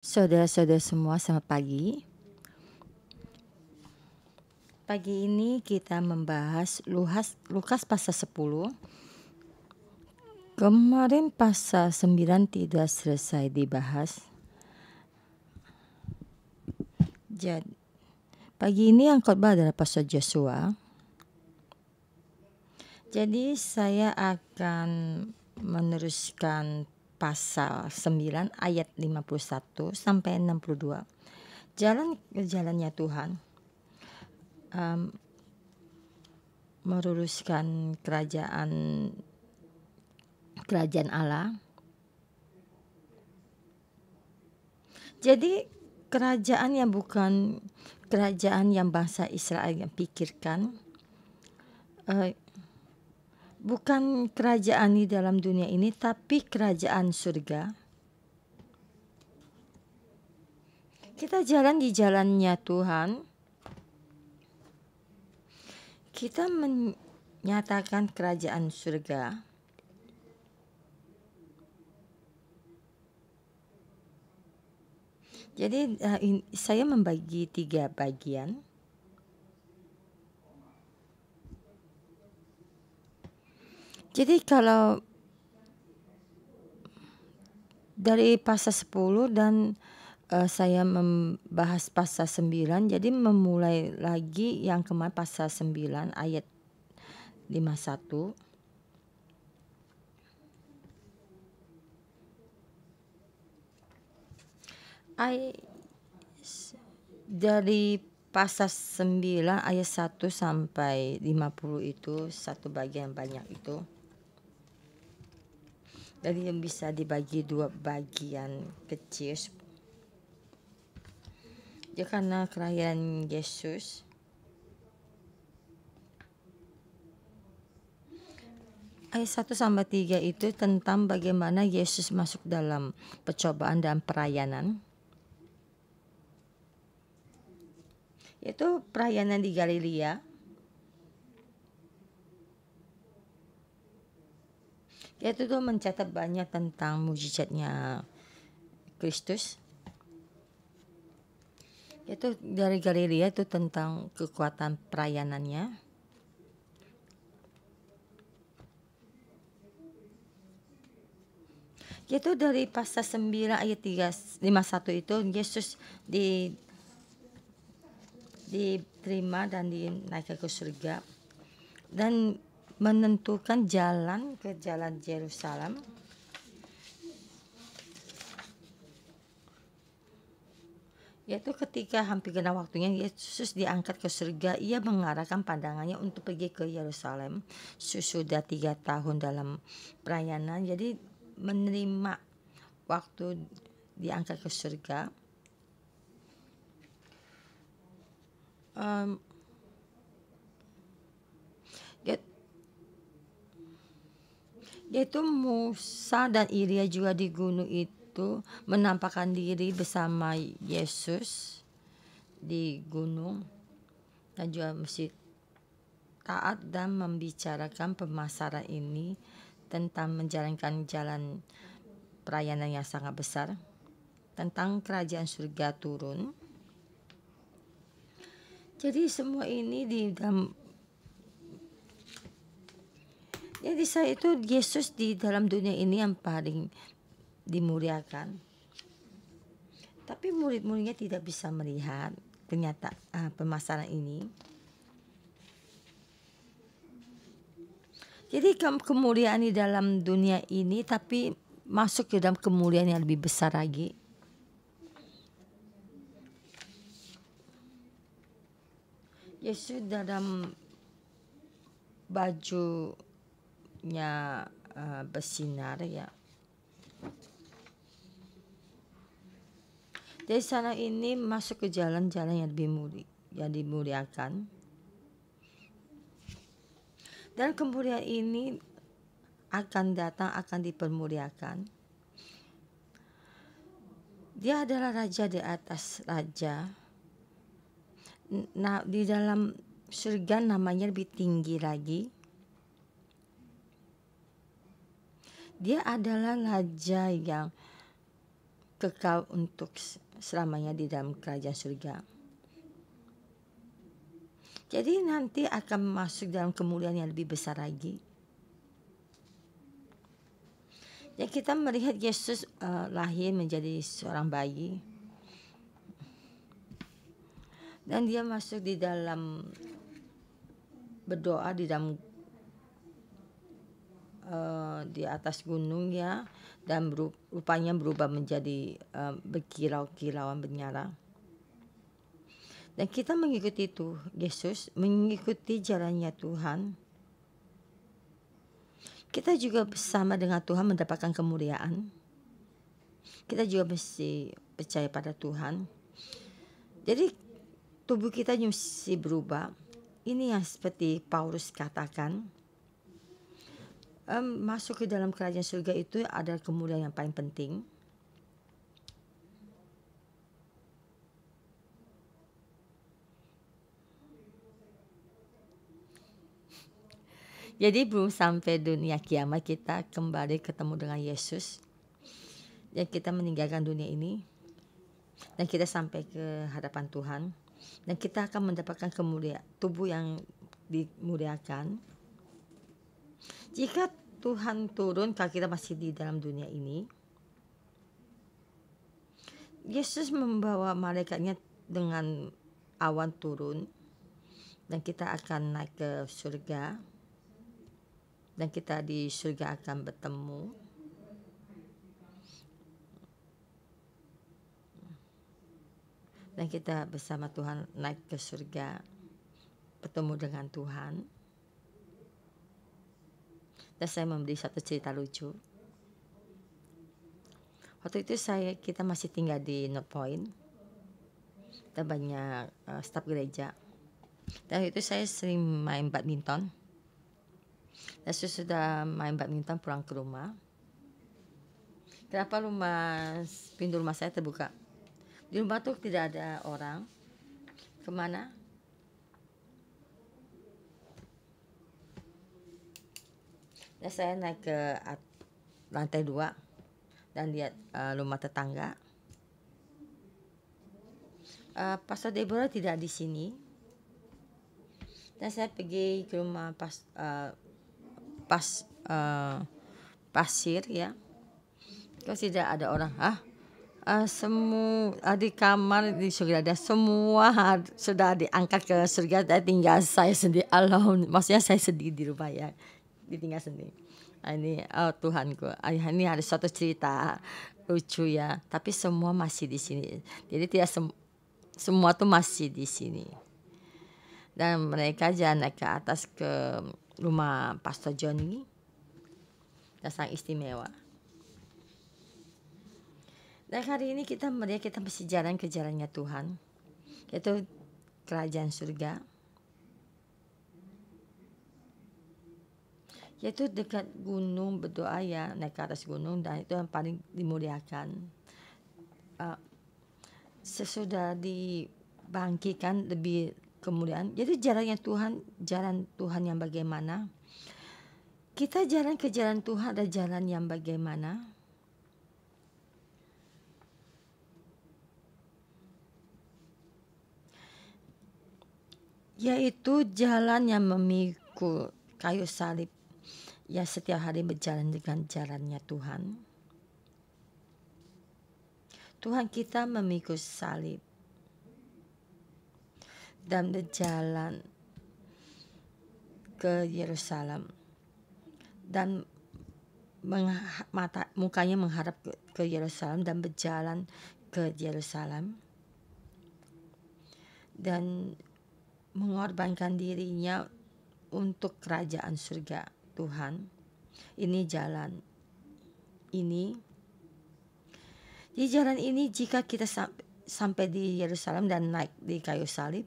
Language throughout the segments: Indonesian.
Saudara-saudara semua, selamat pagi. Pagi ini kita membahas Lukas pasal 10. Kemarin pasal 9 tidak selesai dibahas. Jadi, pagi ini yang khotbah adalah pasal Joshua. Jadi saya akan meneruskan pasal 9 ayat 51 sampai 62. Jalannya Tuhan. Meluruskan kerajaan Allah. Jadi kerajaan yang bukan kerajaan yang bangsa Israel yang pikirkan, bukan kerajaan di dalam dunia ini, tapi kerajaan surga. Kita jalan di jalannya Tuhan. Kita menyatakan kerajaan surga. Jadi saya membagi 3 bagian. Jadi kalau dari pasal 10 dan saya membahas pasal 9, jadi memulai lagi yang kemarin pasal 9 ayat 51. Dari pasal 9 ayat 1 sampai 50 itu satu bagian banyak itu. Jadi yang bisa dibagi 2 bagian kecil. Ya, karena kelahiran Yesus. Ayat 1 sampai 3 itu tentang bagaimana Yesus masuk dalam percobaan dan pelayanan. Yaitu pelayanan di Galilea. Yaitu tuh mencatat banyak tentang mujizatnya Kristus. Itu dari Galilea itu tentang kekuatan pelayanannya. Yaitu dari pasal 9 ayat 51 itu Yesus diterima dan dinaikkan ke surga dan menentukan jalan ke jalan Yerusalem. Yaitu ketika hampir genap waktunya Yesus diangkat ke surga, ia mengarahkan pandangannya untuk pergi ke Yerusalem. Sudah 3 tahun dalam pelayanan, jadi menerima waktu diangkat ke surga. Yaitu Musa dan Elia juga di gunung itu menampakkan diri bersama Yesus di gunung, dan juga mesti taat dan membicarakan pemasaran ini tentang menjalankan jalan pelayanan yang sangat besar, tentang kerajaan surga turun. Jadi semua ini di dalam. Jadi saya itu Yesus di dalam dunia ini yang paling dimuliakan. Tapi murid-muridnya tidak bisa melihat kenyataan pemasaran ini. Jadi kemuliaan di dalam dunia ini tapi masuk ke dalam kemuliaan yang lebih besar lagi. Yesus dalam bajunya bersinar ya. Dari sana ini masuk ke jalan-jalan yang lebih yang dimuliakan. Dan kemuliaan ini akan datang, akan dipermuliakan. Dia adalah raja di atas raja. Nah, di dalam surga namanya lebih tinggi lagi. Dia adalah raja yang kekal untuk selamanya di dalam kerajaan surga. Jadi nanti akan masuk dalam kemuliaan yang lebih besar lagi. Ya, kita melihat Yesus lahir menjadi seorang bayi. Dan dia masuk di dalam berdoa di dalam di atas gunung ya, dan rupanya berubah menjadi berkilau-kilauan bernyala. Dan kita mengikuti itu, Yesus mengikuti jalannya Tuhan. Kita juga bersama dengan Tuhan mendapatkan kemuliaan. Kita juga mesti percaya pada Tuhan. Jadi tubuh kita mesti berubah. Ini yang seperti Paulus katakan, masuk ke dalam kerajaan surga itu adalah kemuliaan yang paling penting. Jadi belum sampai dunia kiamat kita kembali ketemu dengan Yesus. Dan kita meninggalkan dunia ini. Dan kita sampai ke hadapan Tuhan. Dan kita akan mendapatkan kemuliaan, tubuh yang dimuliakan. Jika Tuhan turun kalau kita masih di dalam dunia ini, Yesus membawa malaikatnya dengan awan turun. Dan kita akan naik ke surga. Dan kita di surga akan bertemu. Dan kita bersama Tuhan naik ke surga, bertemu dengan Tuhan. Dan saya memberi satu cerita lucu. Waktu itu kita masih tinggal di North Point. Dan banyak staf gereja. Dan itu saya sering main badminton. Dan sudah main badminton pulang ke rumah. Kenapa pintu rumah saya terbuka? Di rumah tuh tidak ada orang. Kemana? Dan saya naik ke lantai 2 dan lihat rumah tetangga. Pastor Deborah tidak di sini. Dan saya pergi ke rumah pasir ya. Kalau tidak ada orang, semua di kamar di surga ada semua sudah diangkat ke surga, dan tinggal saya sendiri alone. Maksudnya saya sedih di rumah ya, ditinggal sendiri. Ini Tuhanku, ini ada suatu cerita lucu ya. Tapi semua masih di sini. Jadi tidak semua tuh masih di sini. Dan mereka jalan naik ke atas ke rumah Pastor Johnny. Dan sangat istimewa. Dan hari ini kita melihat kita mesti jalan ke jalannya Tuhan, yaitu kerajaan surga, yaitu dekat gunung berdoa ya, naik ke atas gunung, dan itu yang paling dimuliakan. Sesudah dibangkitkan lebih kemuliaan. Jadi jalannya Tuhan, jalan Tuhan yang bagaimana? Kita jalan ke jalan Tuhan ada jalan yang bagaimana? Yaitu jalan yang memikul kayu salib. Ya, setiap hari berjalan dengan jalannya Tuhan. Tuhan kita memikul salib. Dan berjalan ke Yerusalem. Dan mukanya menghadap ke Yerusalem dan berjalan ke Yerusalem. Dan mengorbankan dirinya untuk kerajaan surga Tuhan. Ini jalan ini. Di jalan ini jika kita sampai di Yerusalem dan naik di kayu salib,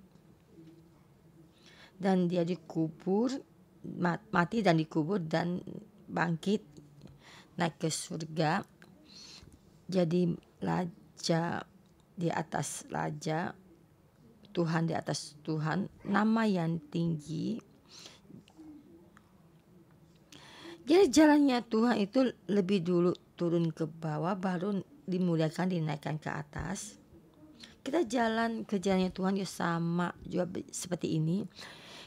dan dia dikubur, mati dan dikubur dan bangkit naik ke surga, jadi raja di atas raja, Tuhan di atas Tuhan, nama yang tinggi. Jadi jalannya Tuhan itu lebih dulu turun ke bawah, baru dimuliakan, dinaikkan ke atas. Kita jalan ke jalannya Tuhan ya sama juga seperti ini.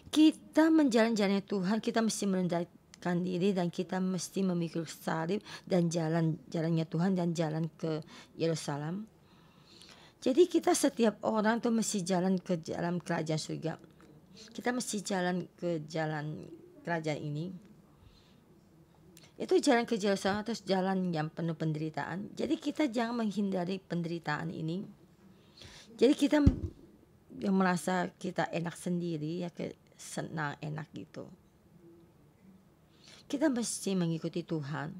Kita menjalani jalannya Tuhan, kita mesti merendahkan diri dan kita mesti memikul salib dan jalannya Tuhan dan jalan ke Yerusalem. Jadi kita setiap orang tuh mesti jalan ke dalam kerajaan surga. Kita mesti jalan ke jalan kerajaan ini. Itu jalan ke Yerusalem, terus jalan yang penuh penderitaan. Jadi kita jangan menghindari penderitaan ini. Jadi kita yang merasa kita enak sendiri ya, senang enak gitu. Kita mesti mengikuti Tuhan.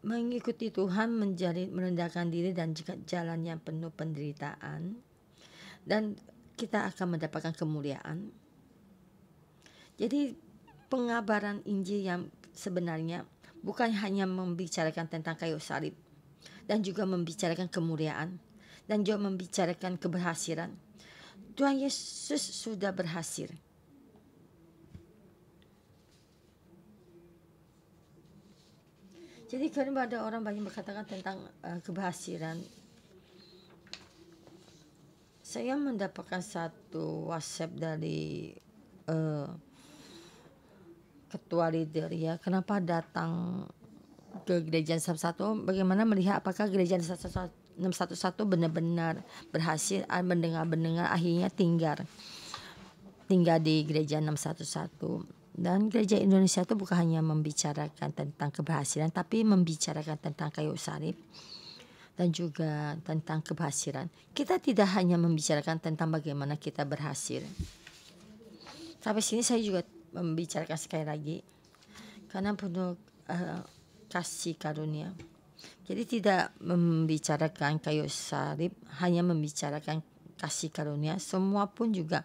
Mengikuti Tuhan menjadi merendahkan diri dan juga jalan yang penuh penderitaan. Dan kita akan mendapatkan kemuliaan. Jadi pengabaran Injil yang sebenarnya bukan hanya membicarakan tentang kayu salib dan juga membicarakan kemuliaan dan juga membicarakan keberhasilan. Tuhan Yesus sudah berhasil. Jadi karena ada orang banyak berkatakan tentang keberhasilan. Saya mendapatkan satu WhatsApp dari ketua leader ya, kenapa datang ke gereja 611, bagaimana melihat apakah gereja 611 benar-benar berhasil, mendengar akhirnya tinggal di gereja 611. Dan gereja Indonesia itu bukan hanya membicarakan tentang keberhasilan, tapi membicarakan tentang kayu salib dan juga tentang keberhasilan. Kita tidak hanya membicarakan tentang bagaimana kita berhasil. Sampai sini saya juga membicarakan sekali lagi karena penuh kasih karunia. Jadi tidak membicarakan kayu salib, hanya membicarakan kasih karunia. Semua pun juga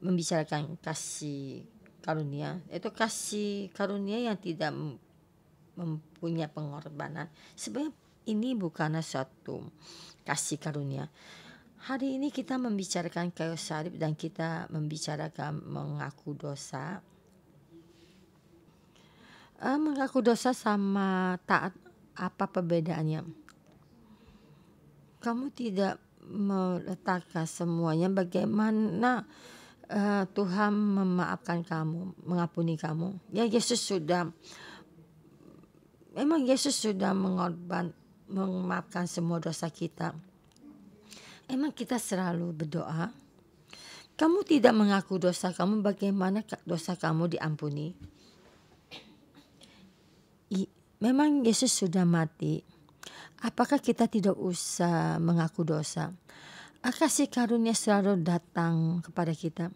membicarakan kasih karunia. Itu kasih karunia yang tidak mempunyai pengorbanan. Sebenarnya ini bukanlah suatu kasih karunia. Hari ini kita membicarakan kayu salib dan kita membicarakan mengaku dosa. Mengaku dosa sama taat, apa perbedaannya? Kamu tidak meletakkan semuanya bagaimana Tuhan memaafkan kamu, mengampuni kamu. Ya memang Yesus sudah memaafkan semua dosa kita. Emang kita selalu berdoa, kamu tidak mengaku dosa kamu, bagaimana dosa kamu diampuni? Memang Yesus sudah mati. Apakah kita tidak usah mengaku dosa? Kasih karunia selalu datang kepada kita.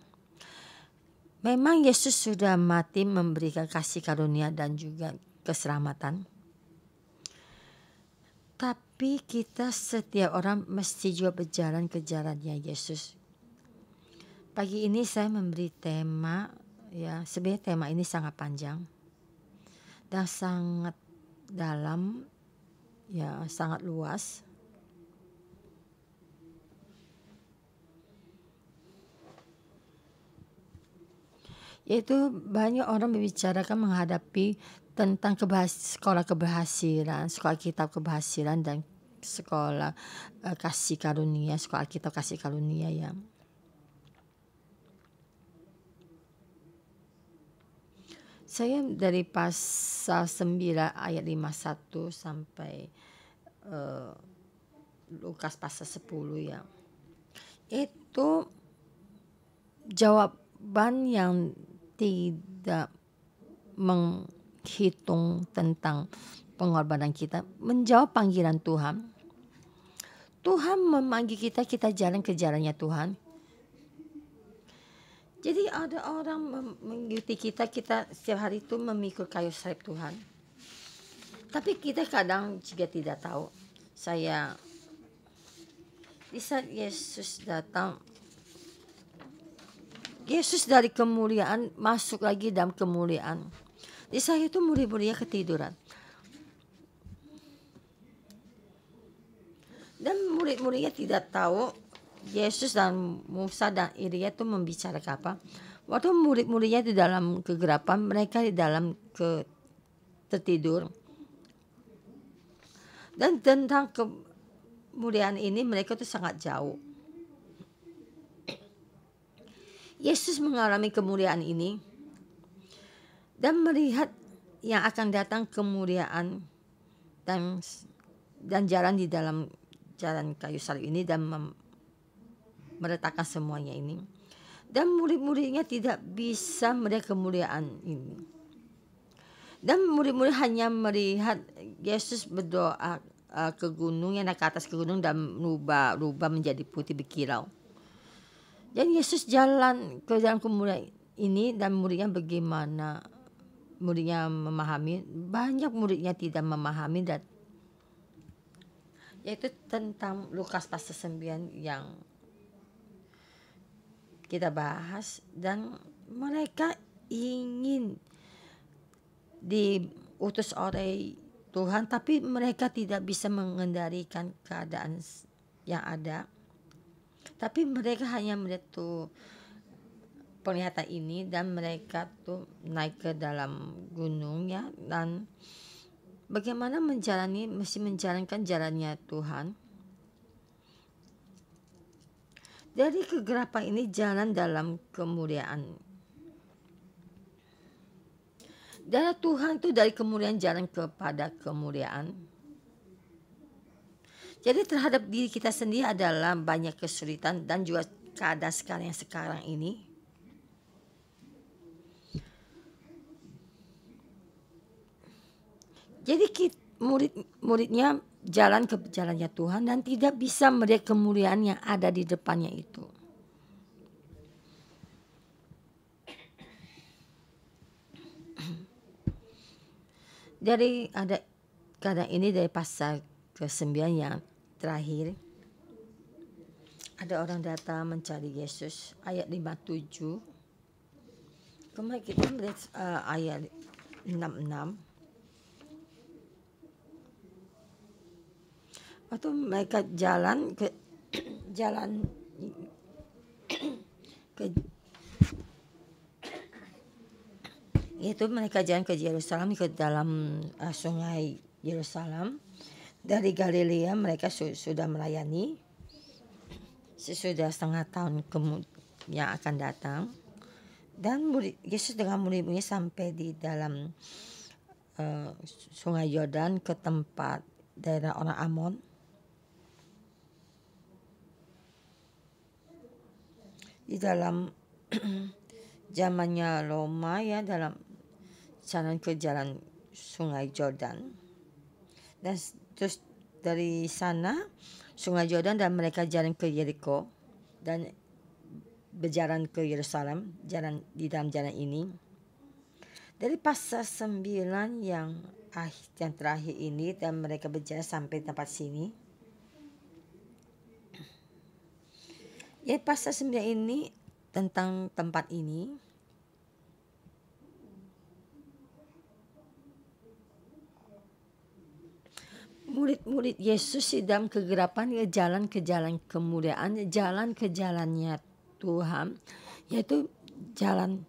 Memang Yesus sudah mati memberikan kasih karunia dan juga keselamatan. Tapi kita setiap orang mesti juga berjalan ke jalannya Yesus. Pagi ini saya memberi tema, ya sebenarnya tema ini sangat panjang dan sangat dalam, ya sangat luas. Yaitu banyak orang membicarakan menghadapi tentang sekolah keberhasilan, sekolah kitab keberhasilan dan sekolah kasih karunia, sekolah kitab kasih karunia ya. Saya dari pasal 9 ayat 51 sampai Lukas pasal 10 ya. Itu jawaban yang tidak menghitung tentang pengorbanan kita, menjawab panggilan Tuhan. Tuhan memanggil kita jalan ke jalannya Tuhan. Jadi ada orang mengikuti kita setiap hari itu memikul kayu salib Tuhan. Tapi kita kadang juga tidak tahu. Di saat Yesus datang, Yesus dari kemuliaan masuk lagi dalam kemuliaan. Di saat itu murid-muridnya ketiduran. Dan murid-muridnya tidak tahu Yesus dan Musa dan Elia itu membicarakan apa. Waktu murid-muridnya di dalam kegelapan, mereka di dalam tertidur. Dan tentang kemuliaan ini mereka tuh sangat jauh. Yesus mengalami kemuliaan ini dan melihat yang akan datang kemuliaan dan jalan di dalam jalan kayu salib ini dan meletakkan semuanya ini. Dan murid-muridnya tidak bisa melihat kemuliaan ini. Dan murid-murid hanya melihat Yesus berdoa ke gunung, yang naik ke atas ke gunung dan rubah menjadi putih berkilau. Dan Yesus jalan ke dalam kemuliaan ini dan muridnya bagaimana? Muridnya memahami, banyak muridnya tidak memahami, dan yaitu tentang Lukas pasal 9 yang kita bahas. Dan mereka ingin diutus oleh Tuhan, tapi mereka tidak bisa mengendalikan keadaan yang ada. Tapi mereka hanya melihat tuh penglihatan ini, dan mereka tuh naik ke dalam gunungnya dan bagaimana mesti menjalankan jalannya Tuhan. Dari kegelapan ini jalan dalam kemuliaan. Dari Tuhan itu dari kemuliaan jalan kepada kemuliaan. Jadi terhadap diri kita sendiri adalah banyak kesulitan dan juga keadaan sekarang ini. Jadi murid-muridnya jalan ke jalannya Tuhan dan tidak bisa melihat kemuliaan yang ada di depannya itu. Dari ada keadaan ini dari pasal ke-9 yang terakhir. Ada orang datang mencari Yesus, ayat 57. Kemudian kita melihat ayat 66. Waktu mereka jalan ke mereka jalan ke Yerusalem, ke dalam sungai Yerusalem. Dari Galilea mereka sudah melayani sesudah setengah tahun yang akan datang. Dan Yesus dengan murid-muridnya sampai di dalam sungai Yordan, ke tempat daerah orang Amon. Di dalam zamannya Roma ya, dalam jalan ke jalan sungai Yordan. Dan terus dari sana sungai Yordan dan mereka jalan ke Yeriko dan berjalan ke Yerusalem, jalan di dalam jalan ini. Dari pasal 9 yang terakhir ini, dan mereka berjalan sampai tempat sini. Ya, pasal 9 ini tentang tempat ini. Murid-murid Yesus di dalam kegelapan ya jalan ke jalan kemuliaan, jalan ke jalannya Tuhan, yaitu jalan.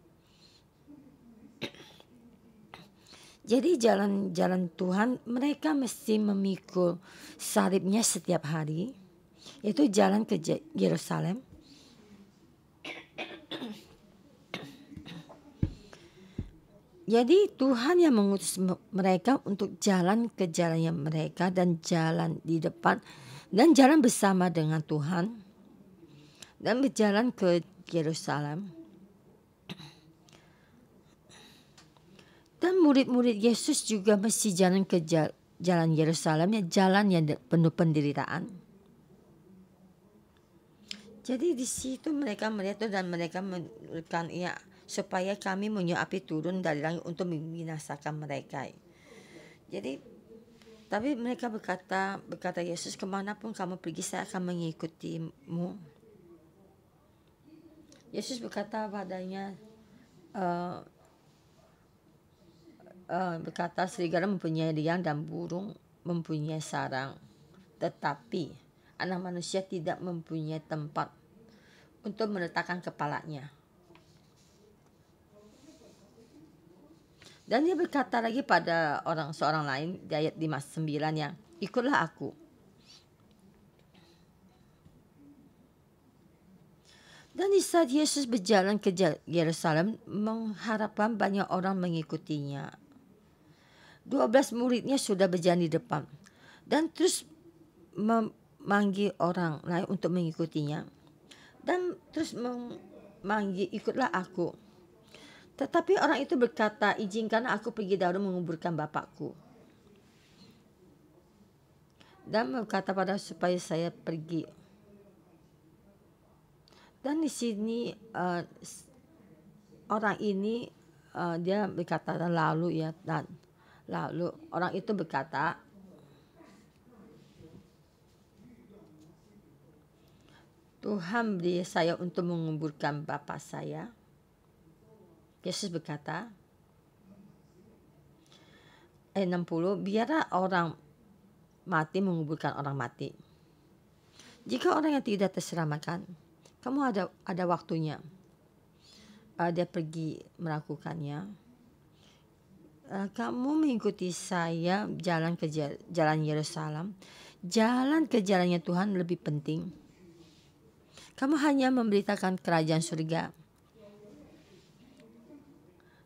Jadi jalan Tuhan, mereka mesti memikul salibnya setiap hari, yaitu jalan ke Yerusalem. Jadi Tuhan yang mengutus mereka untuk jalan ke jalannya mereka dan jalan di depan dan jalan bersama dengan Tuhan dan berjalan ke Yerusalem. Dan murid-murid Yesus juga mesti jalan ke jalan Yerusalem, ya jalan yang penuh penderitaan. Jadi di situ mereka melihat dan mereka memberikan supaya kami punya api turun dari langit untuk membinasakan mereka. Jadi, tapi mereka berkata Yesus, kemanapun kamu pergi saya akan mengikutimu. Yesus berkata padanya, berkata serigala mempunyai liang dan burung mempunyai sarang, tetapi anak manusia tidak mempunyai tempat untuk meletakkan kepalanya. Dan dia berkata lagi pada seorang lain di ayat 59 yang ikutlah aku. Dan di saat Yesus berjalan ke Yerusalem, mengharapkan banyak orang mengikutinya. 12 muridnya sudah berjalan di depan dan terus memanggil orang lain untuk mengikutinya. Dan terus memanggil, ikutlah aku. Tetapi orang itu berkata, izinkan aku pergi dahulu menguburkan Bapakku. Dan berkata pada supaya saya pergi. Dan di sini orang ini dia berkata lalu ya, dan lalu orang itu berkata, Tuhan beri saya untuk menguburkan bapa saya. Yesus berkata, ayat 60, biarlah orang mati menguburkan orang mati. Jika orang yang tidak terselamatkan, kamu ada waktunya. Dia pergi melakukannya. Kamu mengikuti saya jalan ke jalan Yerusalem. Jalan ke jalannya Tuhan lebih penting. Kamu hanya memberitakan kerajaan surga.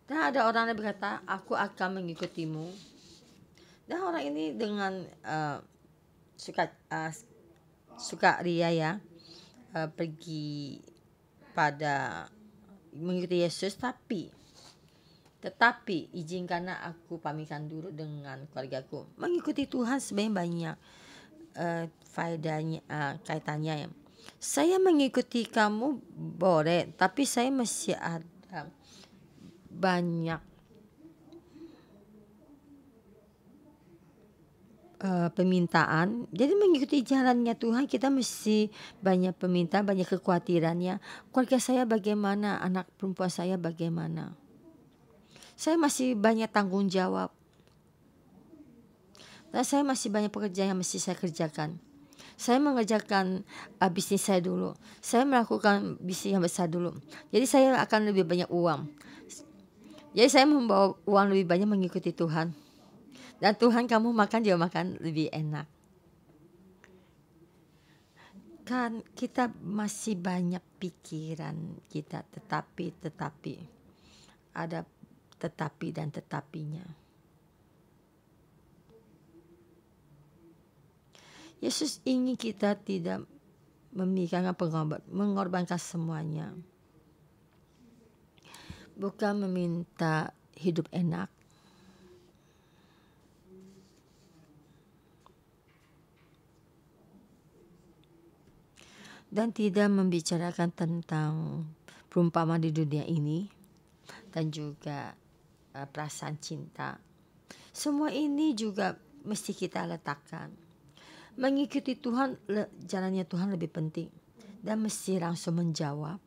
Dan ada orang yang berkata, aku akan mengikutimu. Dan orang ini dengan sukaria ya, pergi pada mengikuti Yesus, tetapi izinkanlah aku pamitan dulu dengan keluargaku. Mengikuti Tuhan sebenarnya banyak faedahnya, kaitannya ya. Saya mengikuti kamu boleh, tapi saya masih ada banyak permintaan. Jadi mengikuti jalannya Tuhan kita mesti banyak permintaan, banyak kekhawatirannya. Keluarga saya bagaimana, anak perempuan saya bagaimana. Saya masih banyak tanggung jawab. Dan saya masih banyak pekerjaan yang mesti saya kerjakan. Saya mengerjakan bisnis saya dulu. Saya melakukan bisnis yang besar dulu. Jadi saya akan lebih banyak uang. Jadi saya membawa uang lebih banyak mengikuti Tuhan. Dan Tuhan kamu makan juga makan lebih enak. Kan kita masih banyak pikiran kita, tetapi ada tetapi dan tetapinya. Yesus ingin kita tidak memikirkan mengorbankan semuanya. Bukan meminta hidup enak. Dan tidak membicarakan tentang perumpamaan di dunia ini. Dan juga perasaan cinta. Semua ini juga mesti kita letakkan. Mengikuti Tuhan, jalannya Tuhan lebih penting. Dan mesti langsung menjawab.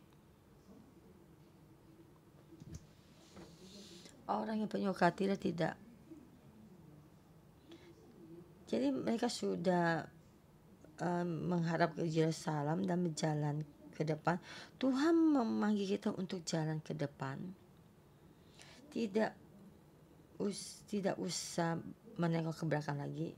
Orang yang penuh kekhawatiran tidak. Jadi mereka sudah mengharap ke Yerusalem dan berjalan ke depan. Tuhan memanggil kita untuk jalan ke depan. Tidak usah menengok ke belakang lagi.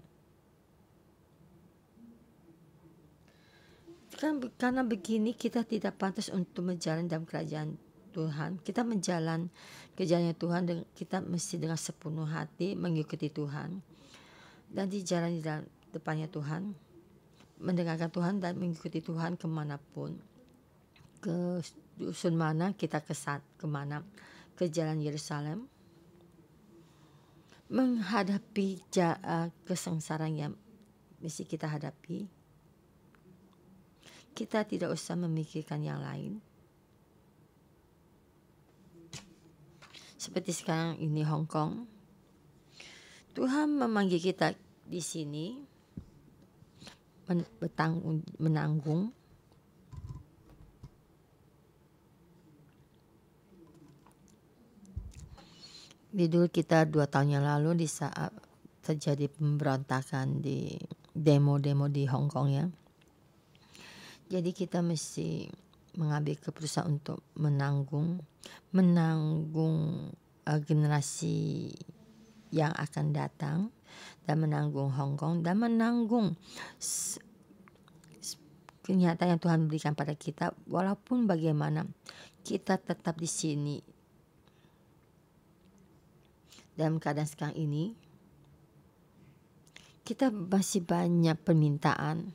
Karena begini kita tidak pantas untuk berjalan dalam kerajaan Tuhan. Kita menjalan ke jalannya Tuhan, kita mesti dengan sepenuh hati mengikuti Tuhan. Dan di jalan di dalam depannya Tuhan, mendengarkan Tuhan dan mengikuti Tuhan kemanapun. Ke dusun mana kita kemana, ke jalan Yerusalem. Menghadapi kesengsaraan yang mesti kita hadapi. Kita tidak usah memikirkan yang lain. Seperti sekarang ini Hong Kong. Tuhan memanggil kita di sini menanggung. Dulu kita 2 tahun yang lalu di saat terjadi pemberontakan di demo-demo di Hong Kong ya. Jadi kita mesti mengambil keputusan untuk menanggung generasi yang akan datang, dan menanggung Hong Kong, dan menanggung kenyataan yang Tuhan berikan pada kita. Walaupun bagaimana, kita tetap di sini. Dalam keadaan sekarang ini, kita masih banyak permintaan.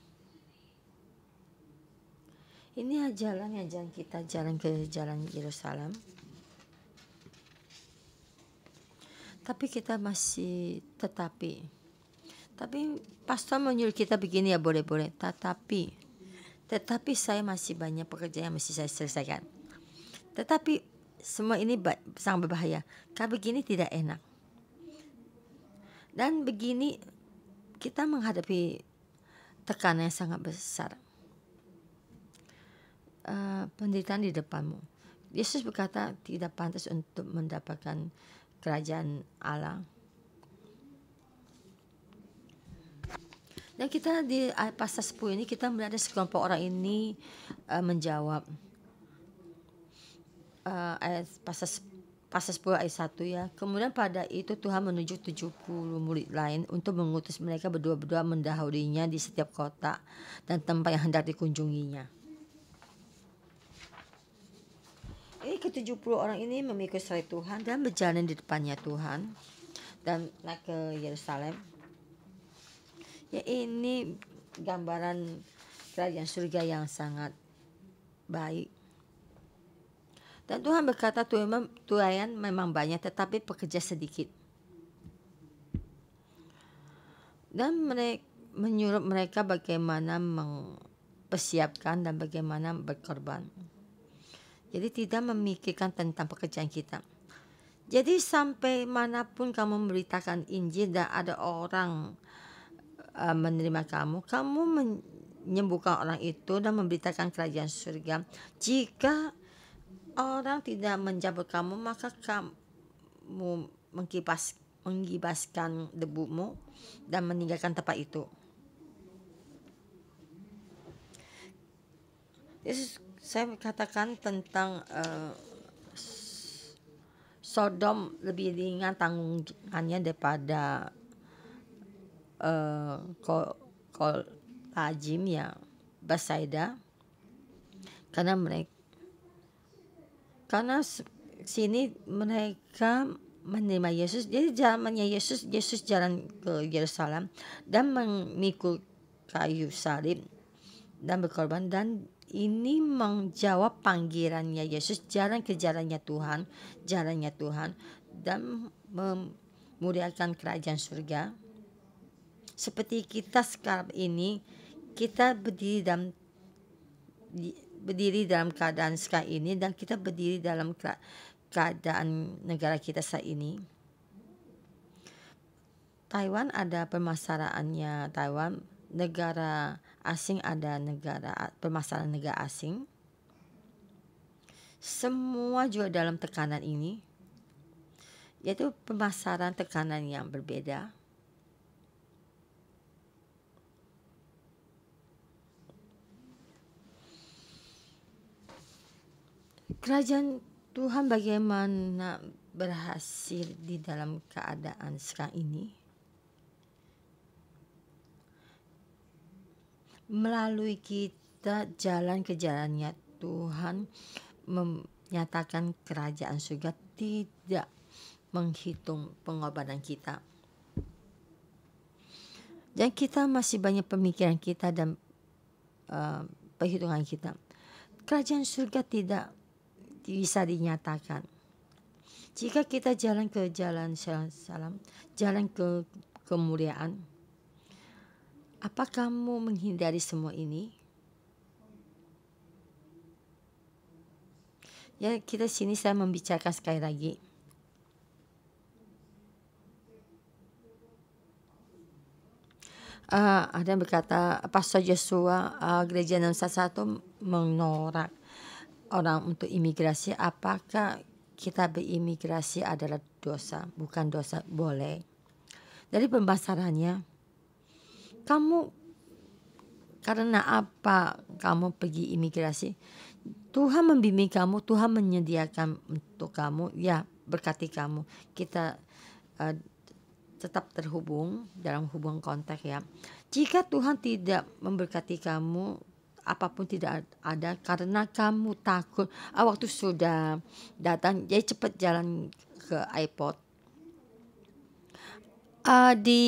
Ini jalan kita, jalan ke jalan Yerusalem. Tapi kita masih tapi pastor menyuruh kita begini, ya boleh-boleh. Tetapi saya masih banyak pekerjaan yang mesti saya selesaikan. Tetapi semua ini sangat berbahaya. Karena begini tidak enak. Dan begini kita menghadapi tekanan yang sangat besar. Penderitaan di depanmu. Yesus berkata tidak pantas untuk mendapatkan kerajaan Allah. Dan kita di pasal 10 ini kita melihat sekelompok orang ini menjawab. Ayat pasal 10 ayat 1 ya. Kemudian pada itu Tuhan menunjuk 70 murid lain untuk mengutus mereka berdua-dua mendahulunya di setiap kota dan tempat yang hendak dikunjunginya. Ini ke-70 orang ini mengikut syariat Tuhan dan berjalan di depannya Tuhan dan naik ke Yerusalem. Ya, ini gambaran kerajaan surga yang sangat baik. Dan Tuhan berkata tuaian memang banyak tetapi pekerja sedikit. Dan menyuruh mereka bagaimana mempersiapkan dan bagaimana berkorban. Jadi tidak memikirkan tentang pekerjaan kita. Jadi sampai manapun kamu memberitakan Injil dan ada orang menerima kamu menyembuhkan orang itu dan memberitakan kerajaan surga. Jika orang tidak menjawab kamu, maka kamu menggibaskan debumu dan meninggalkan tempat itu. Yesus, saya katakan tentang Sodom lebih ringan tanggungannya daripada Kolajim ya, Basaida, karena sini mereka menerima Yesus. Jadi zamannya Yesus jalan ke Yerusalem dan memikul kayu salib dan berkorban, dan ini menjawab panggilannya Yesus, jalan ke jalannya Tuhan dan memuliakan kerajaan surga. Seperti kita sekarang ini, kita berdiri dalam keadaan sekarang ini, dan kita berdiri dalam keadaan negara kita saat ini. Taiwan ada permasalahannya Taiwan, negara asing ada permasalahan negara asing. Semua juga dalam tekanan ini, yaitu permasalahan tekanan yang berbeda. Kerajaan Tuhan bagaimana berhasil di dalam keadaan sekarang ini? Melalui kita jalan ke jalannya Tuhan, menyatakan kerajaan surga, tidak menghitung pengorbanan kita. Dan kita masih banyak pemikiran kita dan perhitungan kita. Kerajaan surga tidak bisa dinyatakan jika kita jalan ke jalan salam, jalan ke kemuliaan. Apa kamu menghindari semua ini? Ya, kita sini saya membicarakan sekali lagi. Ada yang berkata Pastor Joshua, gereja 611 menolak orang untuk imigrasi. Apakah kita berimigrasi adalah dosa? Bukan dosa, boleh. Dari pembahasannya, karena apa kamu pergi imigrasi? Tuhan membimbing kamu, Tuhan menyediakan untuk kamu, ya berkati kamu. Kita tetap terhubung dalam hubungan kontak ya. Jika Tuhan tidak memberkati kamu, apapun tidak ada karena kamu takut waktu sudah datang, jadi cepat jalan ke iPod. Di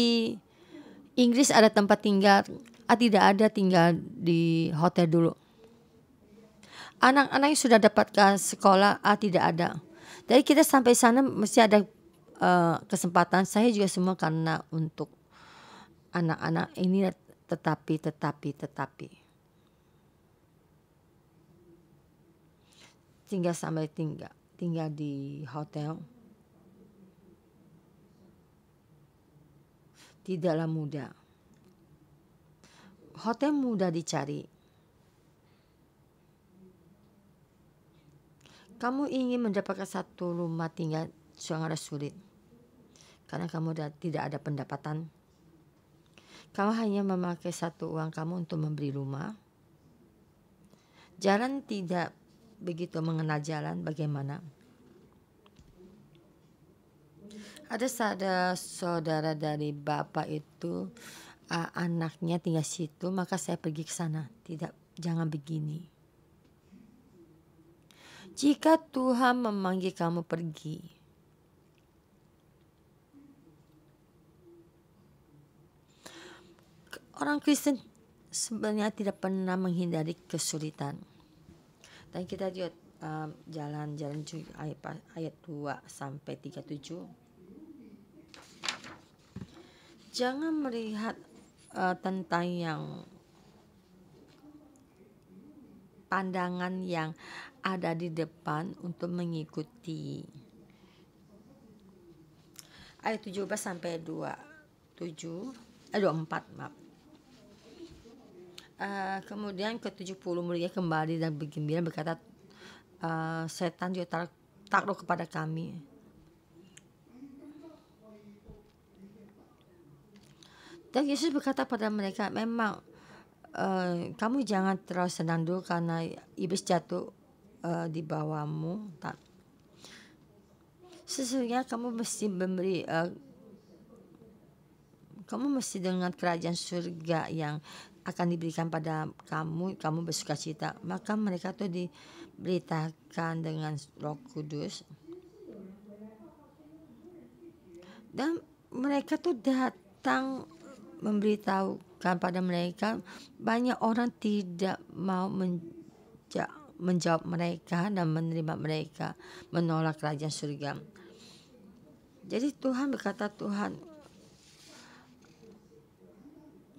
Inggris ada tempat tinggal, tidak ada tinggal di hotel dulu. Anak-anak yang sudah dapat ke sekolah, tidak ada. Jadi kita sampai sana mesti ada kesempatan. Saya juga semua karena untuk anak-anak ini, tetapi tinggal di hotel tidaklah mudah. Hotel mudah dicari. Kamu ingin mendapatkan satu rumah tinggal sangat sulit karena kamu tidak ada pendapatan. Kamu hanya memakai satu uang kamu untuk membeli rumah. Jalan tidak begitu mengenal jalan, bagaimana? Ada saudara dari bapak itu, anaknya tinggal situ, maka saya pergi ke sana. Tidak, jangan begini. Jika Tuhan memanggil kamu pergi, orang Kristen sebenarnya tidak pernah menghindari kesulitan. Dan kita lihat jalan-jalan ayat 2 sampai 37. Jangan melihat tentang yang pandangan yang ada di depan untuk mengikuti. Ayat 17 sampai 24, maaf. Kemudian ke-70 mereka kembali dan bergembira berkata, setan juga takluk kepada kami. Dan Yesus berkata pada mereka, memang kamu jangan terlalu senang dulu karena iblis jatuh di bawahmu. Sesungguhnya kamu mesti kamu mesti dengan kerajaan surga yang akan diberikan pada kamu bersukacita. Maka mereka tuh diberitakan dengan Roh Kudus. Dan mereka tuh datang memberitahukan pada mereka. Banyak orang tidak mau menjawab mereka dan menerima mereka, menolak kerajaan surga. Jadi Tuhan berkata,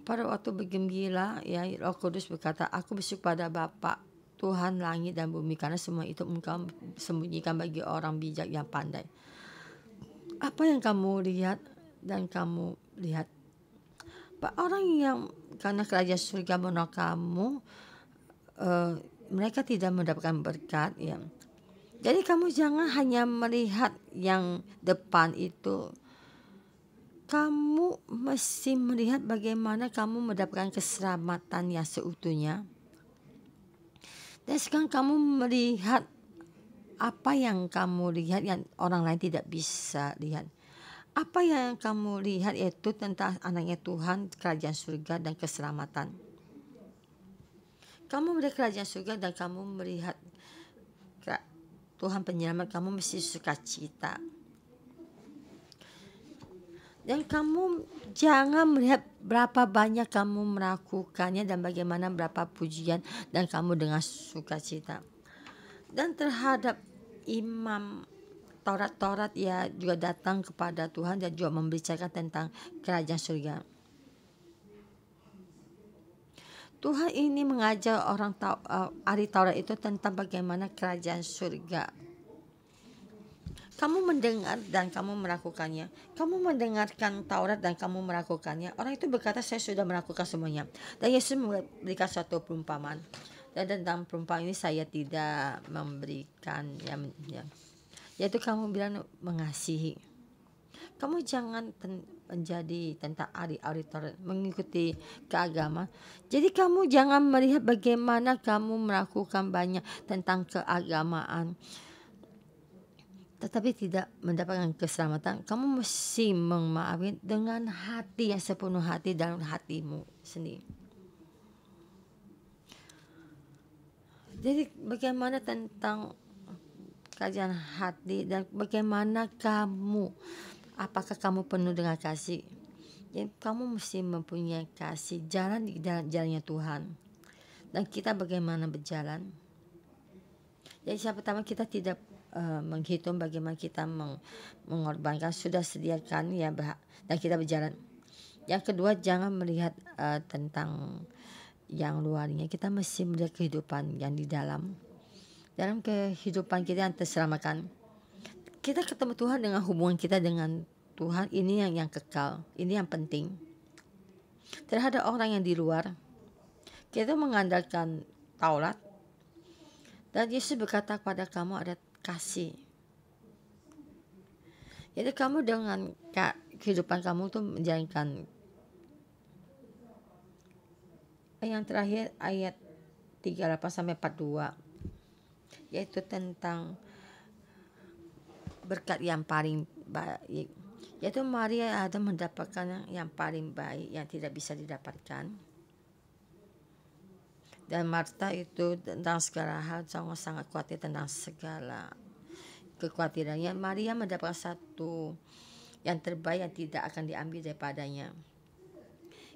pada waktu bergembira, ya, Roh Kudus berkata, aku bersyukur pada Bapa Tuhan langit dan bumi, karena semua itu Engkau sembunyikan bagi orang bijak yang pandai. Apa yang kamu lihat dan kamu lihat, orang yang karena kerajaan surga menolak kamu, mereka tidak mendapatkan berkat, ya. Jadi kamu jangan hanya melihat yang depan itu. Kamu mesti melihat bagaimana kamu mendapatkan keselamatan yang seutuhnya. Dan sekarang kamu melihat apa yang kamu lihat yang orang lain tidak bisa lihat. Apa yang kamu lihat yaitu tentang anaknya Tuhan, kerajaan surga dan keselamatan. Kamu melihat kerajaan surga dan kamu melihat Tuhan penyelamat, kamu mesti sukacita. Dan kamu jangan melihat berapa banyak kamu melakukannya dan bagaimana berapa pujian dan kamu dengan sukacita. Dan terhadap imam Taurat ya juga datang kepada Tuhan dan juga membicarakan tentang kerajaan surga. Tuhan ini mengajar orang ahli Taurat itu tentang bagaimana kerajaan surga. Kamu mendengar dan kamu melakukannya. Kamu mendengarkan Taurat dan kamu melakukannya. Orang itu berkata, saya sudah melakukan semuanya. Dan Yesus memberikan suatu perumpamaan. Dan tentang perumpamaan ini saya tidak memberikan, yaitu kamu bilang mengasihi. Kamu jangan menjadi tentang ahli Taurat, mengikuti keagamaan. Jadi kamu jangan melihat bagaimana kamu melakukan banyak tentang keagamaan. tetapi tidak mendapatkan keselamatan, kamu mesti memaafkan dengan hati yang sepenuh hati dalam hatimu sendiri. Jadi bagaimana tentang kajian hati dan bagaimana kamu, apakah kamu penuh dengan kasih? Jadi kamu mesti mempunyai kasih, jalan di dalam jalannya Tuhan. Dan kita bagaimana berjalan? Jadi yang pertama kita tidak menghitung bagaimana kita mengorbankan, sudah sediakan ya, dan kita berjalan. Yang kedua, jangan melihat tentang yang luarnya, kita mesti melihat kehidupan yang di dalam kehidupan kita yang terselamatkan. Kita ketemu Tuhan dengan hubungan kita dengan Tuhan, ini yang kekal, ini yang penting. Terhadap orang yang di luar, kita mengandalkan Taurat, dan Yesus berkata kepada kamu ada kasih. Jadi kamu dengan kehidupan kamu tuh menjalankan. Yang terakhir ayat 38 sampai 42, yaitu tentang berkat yang paling baik, yaitu Maria ada mendapatkan yang paling baik yang tidak bisa didapatkan. Dan Marta itu tentang segala hal sangat khawatir tentang segala kekhawatirannya. Maria mendapatkan satu yang terbaik yang tidak akan diambil daripadanya.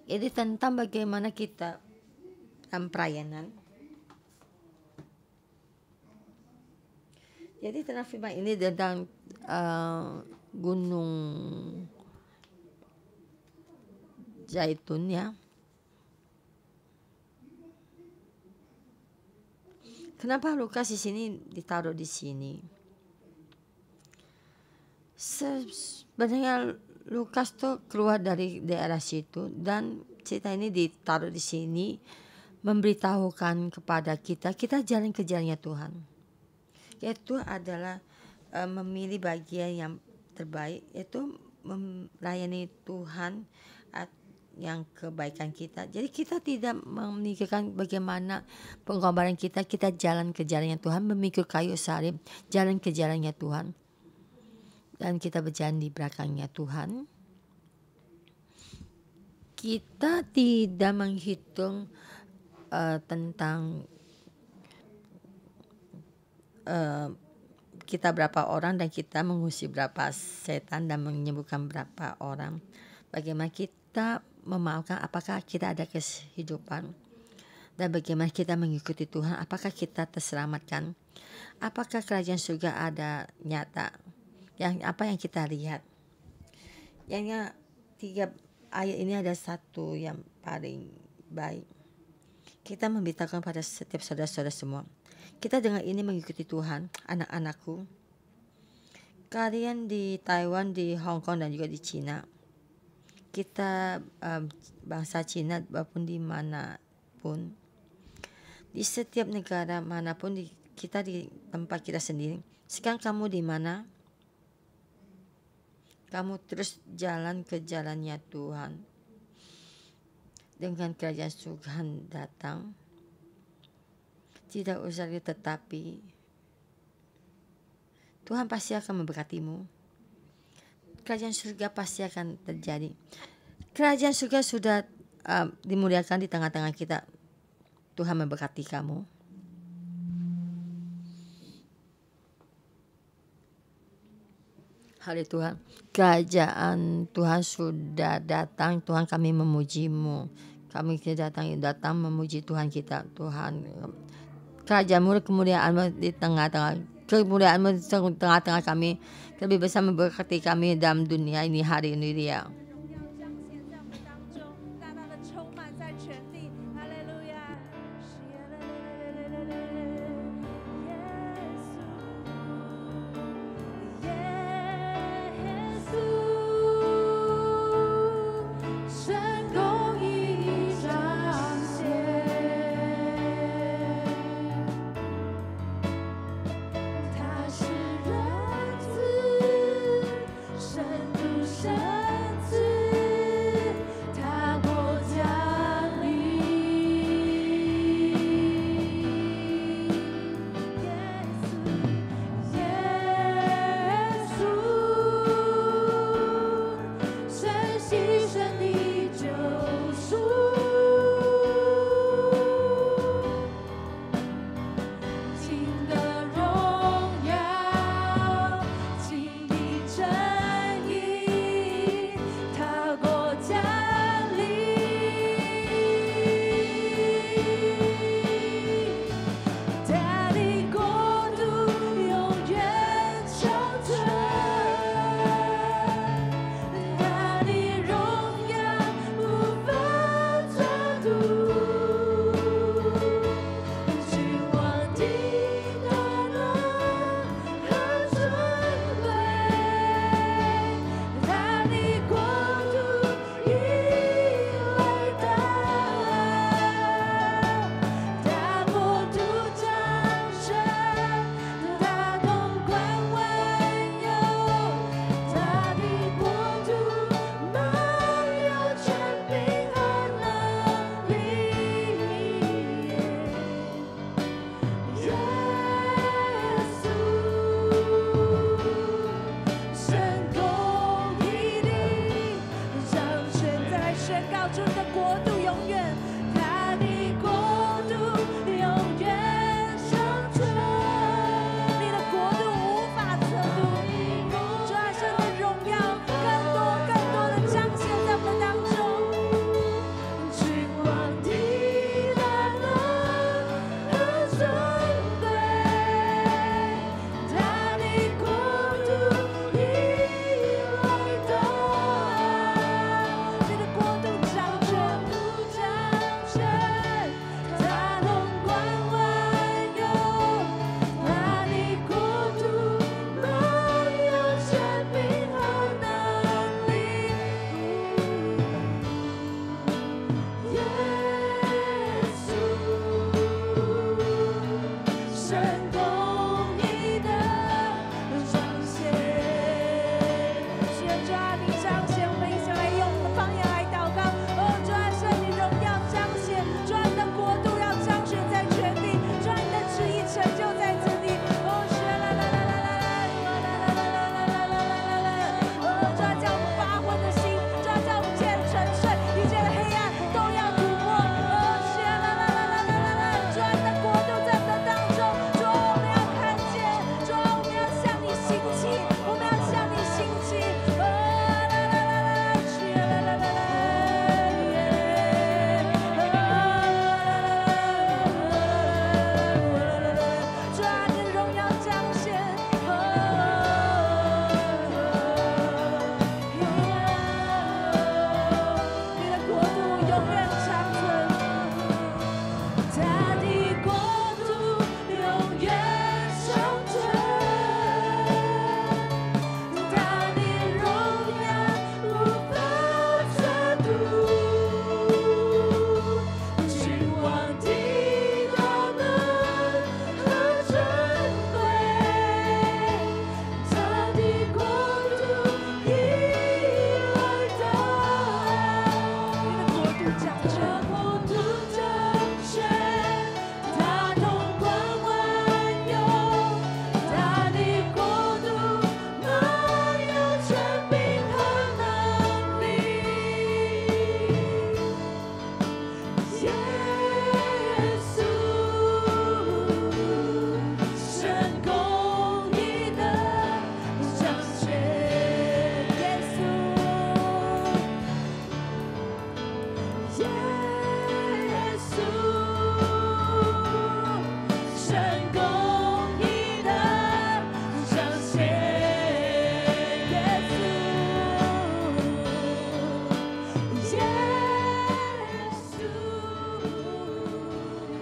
Jadi tentang bagaimana kita dalam perayaan. Jadi tentang firman ini tentang Gunung Zaitun ya. Kenapa Lukas di sini ditaruh di sini? Sebenarnya Lukas tuh keluar dari daerah situ dan cerita ini ditaruh di sini memberitahukan kepada kita jalan ke jalannya Tuhan. Yaitu adalah memilih bagian yang terbaik, yaitu melayani Tuhan yang kebaikan kita. Jadi kita tidak memikirkan bagaimana pengorbanan kita jalan ke jalannya Tuhan, memikul kayu salib, jalan ke jalannya Tuhan. Dan kita berjalan di belakangnya Tuhan. Kita tidak menghitung tentang kita berapa orang dan kita mengusir berapa setan dan menyembuhkan berapa orang. Bagaimana kita memaafkan, apakah kita ada kehidupan, dan bagaimana kita mengikuti Tuhan, apakah kita terselamatkan, apakah kerajaan surga ada nyata, apa yang kita lihat. Yang 3 ayat ini ada satu yang paling baik. Kita memberitakan pada setiap saudara-saudara semua, kita dengan ini mengikuti Tuhan. Anak-anakku, kalian di Taiwan, di Hong Kong dan juga di Cina, kita bangsa Cina maupun di manapun, di setiap negara manapun, kita di tempat kita sendiri. Sekarang kamu di mana? Kamu terus jalan ke jalannya Tuhan. Dengan kerajaan surga datang, tidak usah tetapi Tuhan pasti akan memberkatimu. Kerajaan surga pasti akan terjadi. Kerajaan surga sudah dimuliakan di tengah-tengah kita. Tuhan memberkati kamu. Hari Tuhan, kerajaan Tuhan sudah datang. Tuhan, kami memuji-Mu. Kami datang memuji Tuhan kita. Tuhan, kerajaan-Mu, kemuliaan-Mu di tengah-tengah, kemuliaan-Mu di tengah-tengah kami, lebih besar memberkati kami dalam dunia ini hari ini dia.神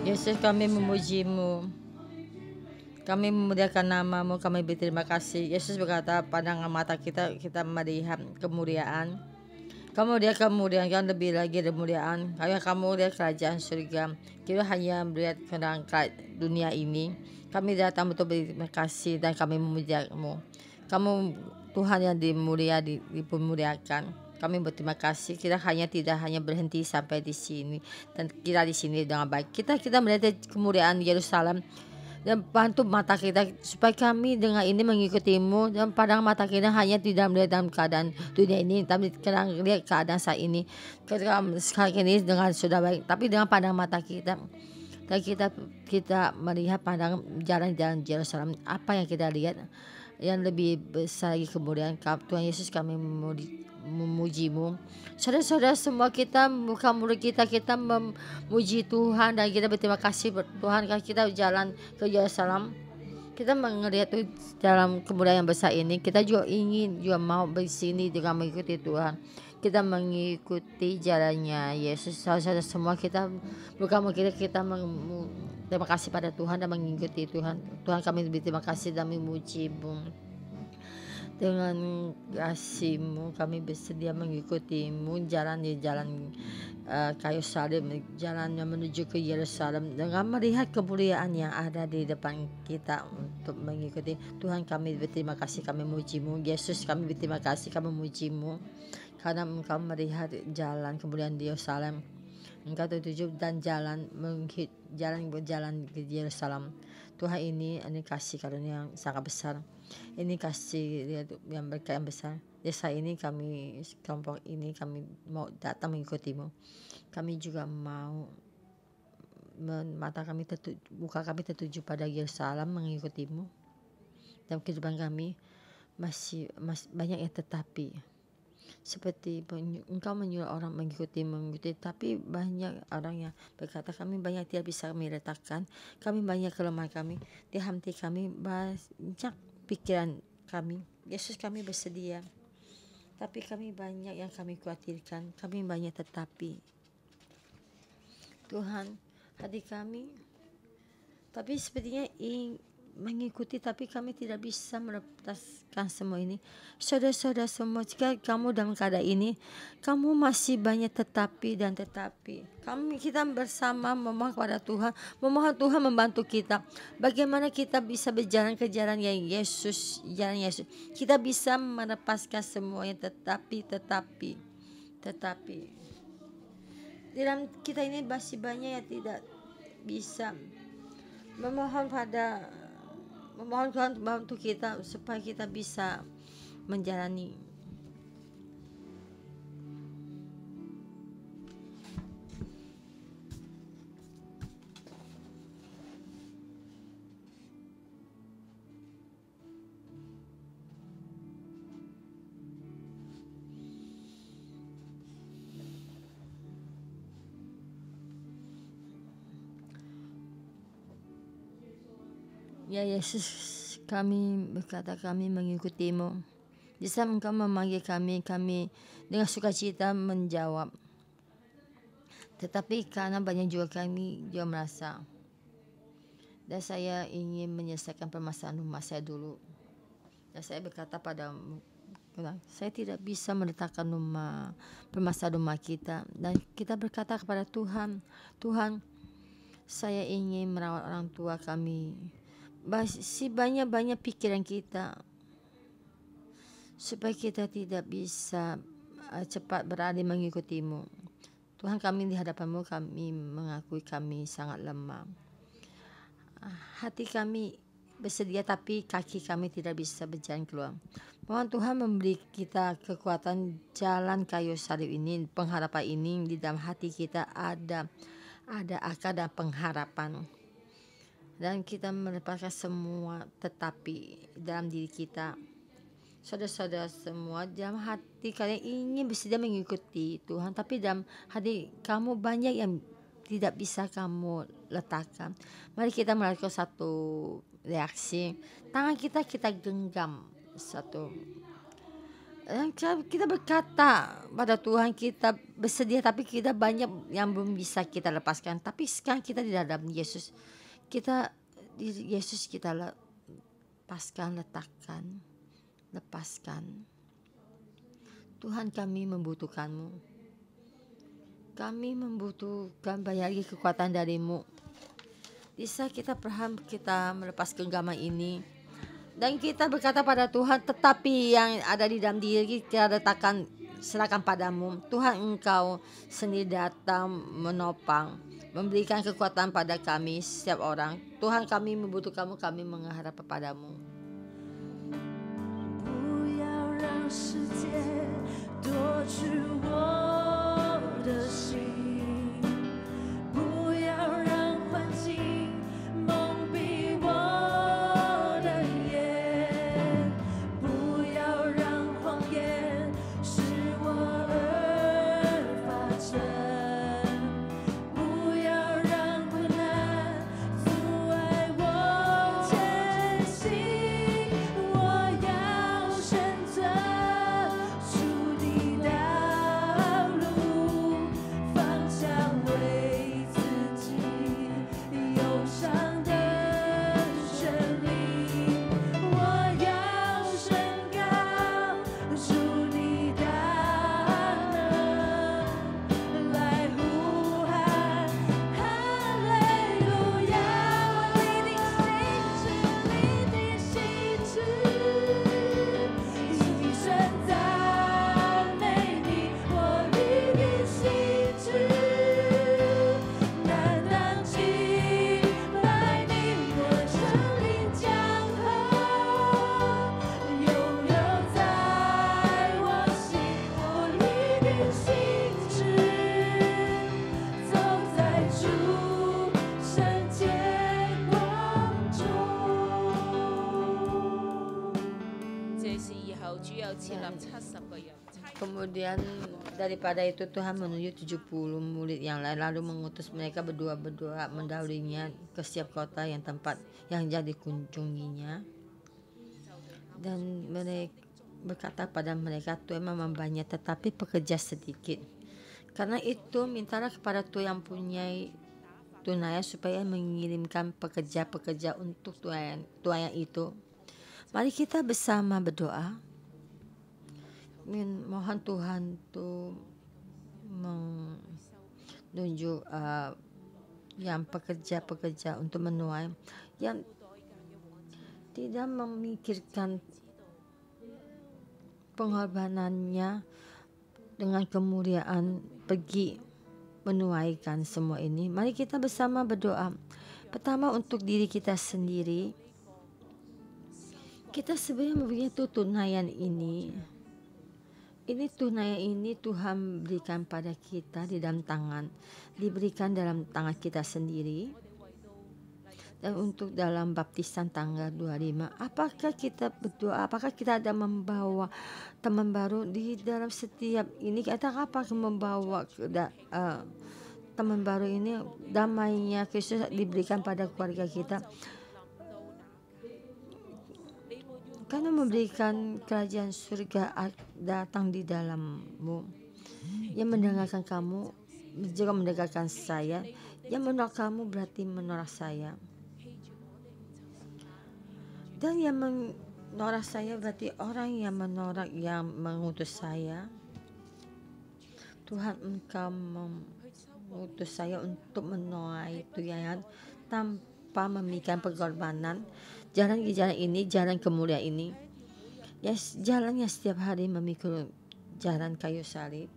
Yesus, kami memuji-Mu. Kami memuliakan nama-Mu, kami berterima kasih. Yesus berkata, pandangan mata kita melihat kemuliaan. Kamu lihat kemuliaan yang lebih lagi kemuliaan. Kamu lihat kerajaan surga. Kita hanya melihat tentang dunia ini. Kami datang untuk berterima kasih dan kami memuji-Mu. Kamu Tuhan yang dimuliakan. Kami berterima kasih. Kita tidak hanya berhenti sampai di sini, dan kita di sini dengan baik. Kita melihat kemuliaan Yerusalem, dan bantu mata kita supaya kami dengan ini mengikuti-Mu, dan padang mata kita hanya tidak melihat dalam keadaan dunia ini, tapi kita lihat keadaan saat ini. Sekarang ini dengan sudah baik, tapi dengan padang mata kita, dan kita melihat padang jalan-jalan Yerusalem. Apa yang kita lihat yang lebih besar lagi kemuliaan Tuhan Yesus, kami memuji-Mu. Saudara-saudara semua, kita buka mulut kita memuji Tuhan, dan kita berterima kasih Tuhan karena kita jalan ke Yerusalem. Kita melihat dalam kemuliaan yang besar ini. Kita juga mau bersini dengan mengikuti Tuhan. Kita mengikuti jalannya Yesus. Saudara-saudara semua, kita buka mulut kita terima kasih pada Tuhan dan mengikuti Tuhan. Tuhan, kami berterima kasih dan memuji-Mu. Dengan kasih-Mu kami bersedia mengikuti-Mu, jalan kayu salib, jalan yang menuju ke Yerusalem, dengan melihat kemuliaan yang ada di depan kita untuk mengikuti. Tuhan, kami berterima kasih, kami memuji-Mu. Yesus, kami berterima kasih, kami memuji-Mu karena Engkau melihat jalan kemuliaan di Yerusalem. Engkau tujuh dan jalan ke Yerusalem. Tuhan, ini kasih karunia yang sangat besar. Ini kasih yang berkat yang besar. Desa ini kelompok ini kami mau datang mengikuti-Mu. Kami juga mau muka kami tertuju pada Yerusalem mengikuti-Mu. Dalam kehidupan kami masih banyak yang tetapi. Seperti Engkau menyuruh orang mengikuti, tapi banyak orang yang berkata kami banyak tidak bisa kami letakkan, kami banyak kelemahan kami, di hati kami banyak pikiran kami. Yesus, kami bersedia, tapi kami banyak yang kami khawatirkan, kami banyak tetapi. Tuhan, hati kami tapi sepertinya mengikuti, tapi kami tidak bisa melepaskan semua ini. Saudara-saudara semua, jika kamu dalam keadaan ini, kamu masih banyak tetapi. Kita bersama memohon kepada Tuhan, memohon Tuhan membantu kita. Bagaimana kita bisa berjalan ke jalan yang Yesus, Kita bisa melepaskan semuanya tetapi. Dalam kita ini masih banyak yang tidak bisa. Memohon Tuhan bantu kita supaya kita bisa menjalani. Ya Yesus, kami berkata kami mengikuti-Mu. Di saat Engkau memanggil kami dengan sukacita menjawab. Tetapi karena banyak juga kami juga merasa, dan saya ingin menyelesaikan permasalahan rumah saya dulu. Dan saya berkata padamu, saya tidak bisa meletakkan permasalahan rumah kita. Dan kita berkata kepada Tuhan, saya ingin merawat orang tua kami. Masih banyak pikiran kita supaya kita tidak bisa cepat beralih mengikuti-Mu. Tuhan, kami di hadapan-Mu, kami mengakui kami sangat lemah. Hati kami bersedia tapi kaki kami tidak bisa berjalan keluar. Mohon Tuhan memberi kita kekuatan jalan kayu salib ini, pengharapan ini. Di dalam hati kita ada akal dan pengharapan. Dan kita melepaskan semua tetapi dalam diri kita. Saudara-saudara semua, dalam hati kalian ingin bersedia mengikuti Tuhan, tapi dalam hati kamu banyak yang tidak bisa kamu letakkan. Mari kita melakukan satu reaksi. Tangan kita genggam satu. Kita berkata pada Tuhan kita bersedia, tapi kita banyak yang belum bisa kita lepaskan. Tapi sekarang kita di dalam Yesus, kita di Yesus kita lepaskan, letakkan, lepaskan. Tuhan, kami membutuhkanmu. Kami membutuhkan banyak lagi kekuatan darimu. Bisa kita paham, kita melepas genggaman ini. Dan kita berkata pada Tuhan, tetapi yang ada di dalam diri kita letakkan, serahkan padamu. Tuhan, Engkau sendiri datang menopang, memberikan kekuatan pada kami setiap orang. Tuhan, kami membutuhkanmu, kami mengharap kepadamu. 不要让世界夺去我的心，不要让环境蒙蔽我的眼，不要让谎言使我而发沉，不要让困难阻碍我前行。我要选择属你道路，方向为自己忧伤的旋律。我要宣告属你大能，来呼喊哈利路亚。我立定心志，立定心志，一生赞美你。我立定心志，难当敬拜你。我生灵江河永留在我心。我立定心志，走在主圣洁光中。 這事以後主有設立70個人。 Kemudian daripada itu Tuhan menunjuk 70 murid yang lain, lalu mengutus mereka berdua-berdua mendahulunya ke setiap kota yang tempat yang jadi kunjunginya. Dan mereka berkata pada mereka, Tuhan memang banyak tetapi pekerja sedikit. Karena itu mintalah kepada Tuhan yang punya tunai supaya mengirimkan pekerja-pekerja untuk Tuhan itu. Mari kita bersama berdoa. Mohon Tuhan tuh menunjuk yang pekerja-pekerja untuk menuai, yang tidak memikirkan pengorbanannya dengan kemuliaan pergi menuaikan semua ini. Mari kita bersama berdoa. Pertama untuk diri kita sendiri. Kita sebenarnya mempunyai tunaian ini. Ini tunaian ini Tuhan berikan pada kita di dalam tangan, diberikan dalam tangan kita sendiri. Dan untuk dalam baptisan tanggal 25, apakah kita berdoa, apakah kita ada membawa teman baru di dalam setiap ini, kita apa membawa teman baru ini, damainya Kristus diberikan pada keluarga kita. Karena memberikan kerajaan surga datang di dalammu. Yang mendengarkan kamu juga mendengarkan saya. Yang menolak kamu berarti menolak saya. Dan yang menolak saya berarti orang yang menolak yang mengutus saya. Tuhan, Engkau mengutus saya untuk menuai Tuhan tanpa memikirkan pengorbanan. Jalan ke jalan ini, jalan kemuliaan ini. Yes, jalannya setiap hari memikul jalan kayu salib.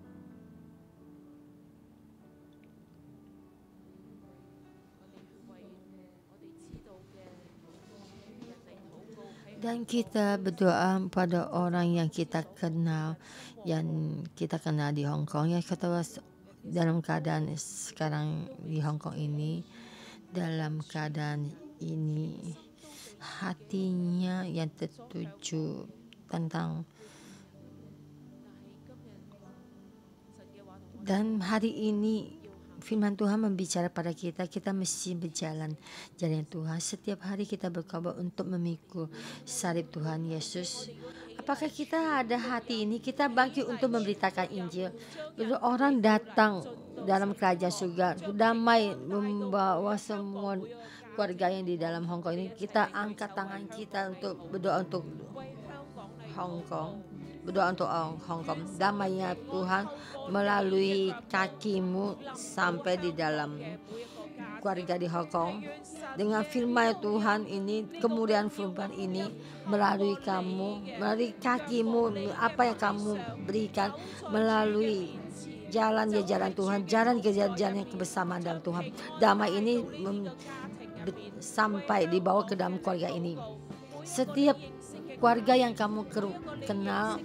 Dan kita berdoa pada orang yang kita kenal di Hong Kong, yang kita dalam keadaan sekarang di Hong Kong ini, dalam keadaan ini hatinya yang tertuju tentang, dan hari ini firman Tuhan membicara pada kita mesti berjalan jalan Tuhan. Setiap hari kita berkorban untuk memikul salib Tuhan Yesus. Apakah kita ada hati ini, kita bangkit untuk memberitakan Injil. Bila orang datang dalam kerajaan surga, damai membawa semua keluarga yang di dalam Hong Kong ini. Kita angkat tangan kita untuk berdoa untuk Hong Kong. Berdoa untuk Hong Kong. Damainya Tuhan melalui kakimu sampai di dalam keluarga di Hong Kong. Dengan firman Tuhan ini, kemuliaan firman ini melalui kamu, melalui kakimu, apa yang kamu berikan melalui jalan Tuhan, jalan yang kebersamaan dalam Tuhan. Damai ini sampai dibawa ke dalam keluarga ini. Setiap keluarga yang kamu kenal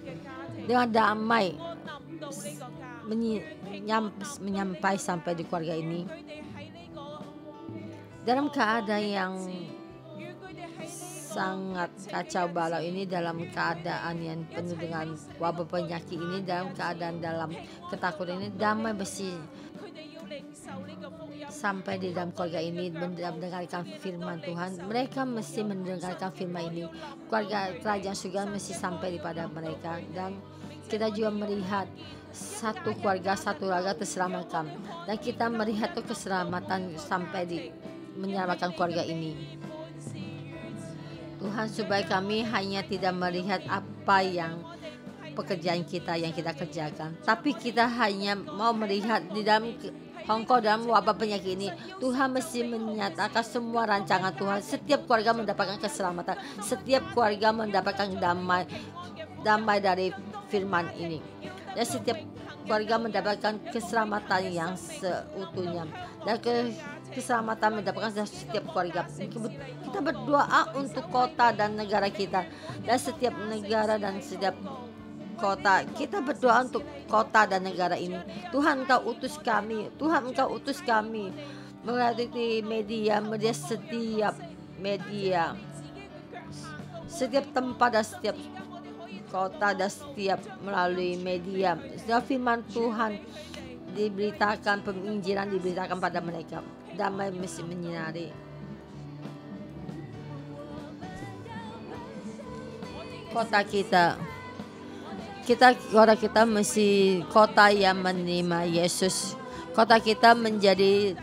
dengan damai menyampai sampai di keluarga ini dalam keadaan yang sangat kacau balau ini, dalam keadaan yang penuh dengan wabah penyakit ini, dalam keadaan dalam ketakutan ini, damai bersih sampai di dalam keluarga ini mendengarkan firman Tuhan. Mereka mesti mendengarkan firman ini. Keluarga kerajaan surga mesti sampai kepada mereka, dan kita juga melihat satu keluarga, satu raga terselamatkan, dan kita melihat tuh keselamatan sampai di menyelamatkan keluarga ini. Tuhan, supaya kami hanya tidak melihat apa yang pekerjaan kita yang kita kerjakan, tapi kita hanya mau melihat di dalam Hong Kong dalam wabah penyakit ini. Tuhan mesti menyatakan semua rancangan Tuhan. Setiap keluarga mendapatkan keselamatan, setiap keluarga mendapatkan damai dari firman ini, dan setiap keluarga mendapatkan keselamatan yang seutuhnya, dan keselamatan mendapatkan setiap keluarga. Kita berdoa untuk kota dan negara kita, dan setiap negara dan setiap kota. Kita berdoa untuk kota dan negara ini. Tuhan, Engkau utus kami. Tuhan, Engkau utus kami melalui media, setiap media, setiap tempat dan setiap kota dan setiap melalui media. Setiap firman Tuhan diberitakan, penginjilan diberitakan pada mereka. Damai mesti menyinari kota kita. Kota kita mesti kota yang menerima Yesus. Kota kita menjadi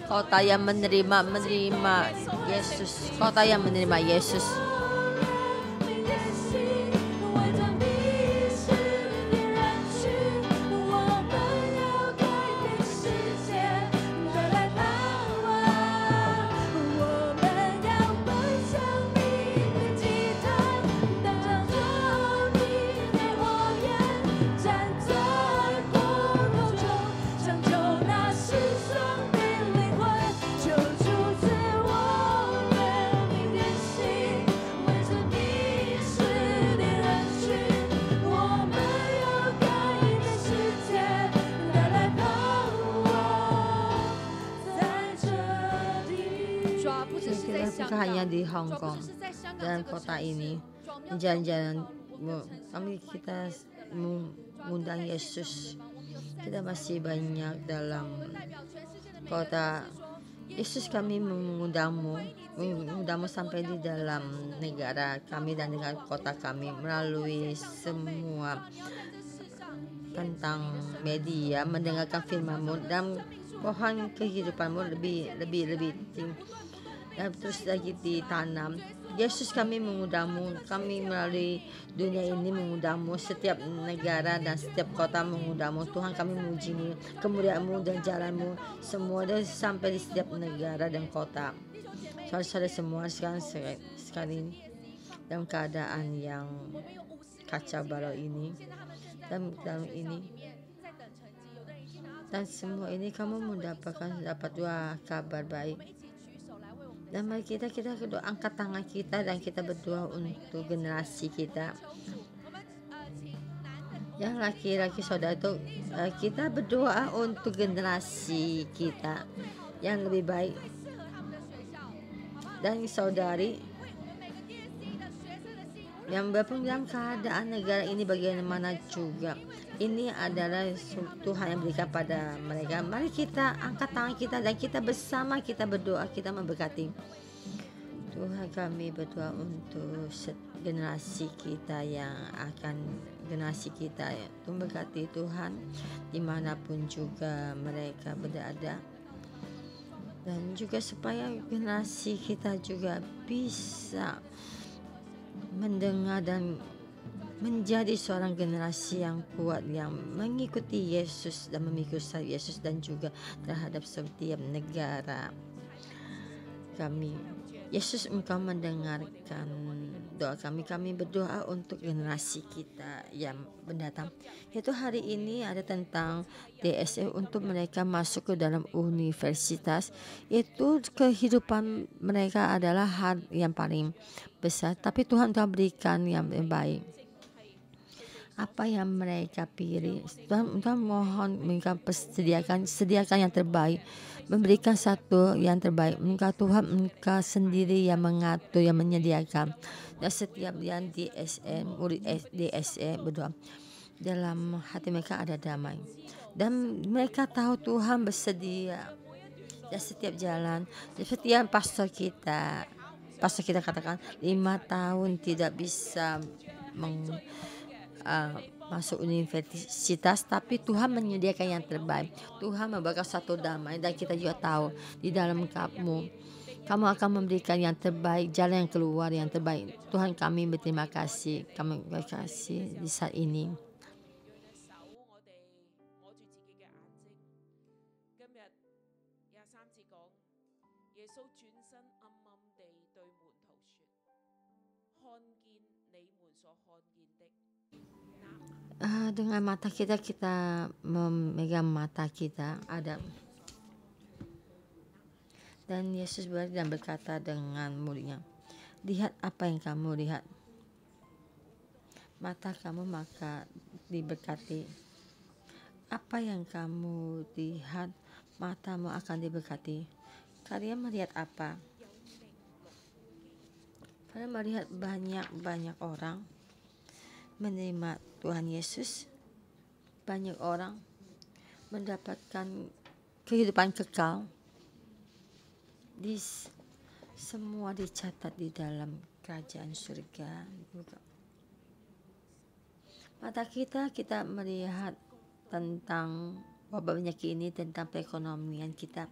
kota yang menerima Yesus. Kota yang menerima Yesus. Bukan hanya di Hong Kong dan kota ini, jalan-jalan kita mengundang Yesus. Kita masih banyak dalam kota Yesus. Kami mengundangmu sampai di dalam negara kami dan dengan kota kami melalui semua tentang media, mendengarkan firman-Mu dan pohon kehidupan-Mu lebih tinggi dan terus lagi ditanam. Yesus, kami mengundang-Mu, kami melalui dunia ini mengundang-Mu, setiap negara dan setiap kota mengundang-Mu. Tuhan, kami memuji kemuliaan-Mu dan jalan-Mu semua dan sampai di setiap negara dan kota. Saudara-saudara semua sekali dalam keadaan yang kacau balau ini, dalam ini dan semua ini kamu dapat dua kabar baik. Dan mari kita berdoa, angkat tangan kita dan kita berdoa untuk generasi kita yang laki-laki. Saudara itu kita berdoa untuk generasi kita yang lebih baik. Dan saudari yang berpun dalam keadaan negara ini bagaimana juga, ini adalah Tuhan yang berikan pada mereka. Mari kita angkat tangan kita dan kita bersama kita berdoa, kita memberkati. Tuhan, kami berdoa untuk generasi kita generasi kita ya. Tuhan berkati Tuhan dimanapun juga mereka berada, dan juga supaya generasi kita juga bisa mendengar dan menjadi seorang generasi yang kuat, yang mengikuti Yesus dan memikul Yesus, dan juga terhadap setiap negara kami. Yesus, Engkau mendengarkan doa kami. Kami berdoa untuk generasi kita yang mendatang, yaitu hari ini ada tentang DSE untuk mereka masuk ke dalam universitas. Itu kehidupan mereka adalah hal yang paling besar, tapi Tuhan telah berikan yang baik. Apa yang mereka pilih, Tuhan mohon mereka sediakan yang terbaik, memberikan satu yang terbaik. Engkau Tuhan, Engkau sendiri yang mengatur, yang menyediakan. Dan setiap yang murid DSE berdoa, dalam hati mereka ada damai, dan mereka tahu Tuhan bersedia. Dan setiap jalan, setiap pastor kita katakan 5 tahun tidak bisa masuk universitas, tapi Tuhan menyediakan yang terbaik. Tuhan memberikan satu damai, dan kita juga tahu di dalam kamu akan memberikan yang terbaik, jalan yang keluar yang terbaik. Tuhan, kami berterima kasih, kami berterima kasih di saat ini. Dengan mata kita memegang mata kita ada, dan Yesus balik dan berkata dengan muridnya, lihat apa yang kamu lihat, mata kamu maka diberkati. Apa yang kamu lihat, matamu akan diberkati. Kalian melihat apa? Kalian melihat banyak orang menerima Tuhan Yesus, banyak orang mendapatkan kehidupan kekal. Semua dicatat di dalam kerajaan surga. Mata kita melihat tentang wabah penyakit ini, tentang perekonomian kita,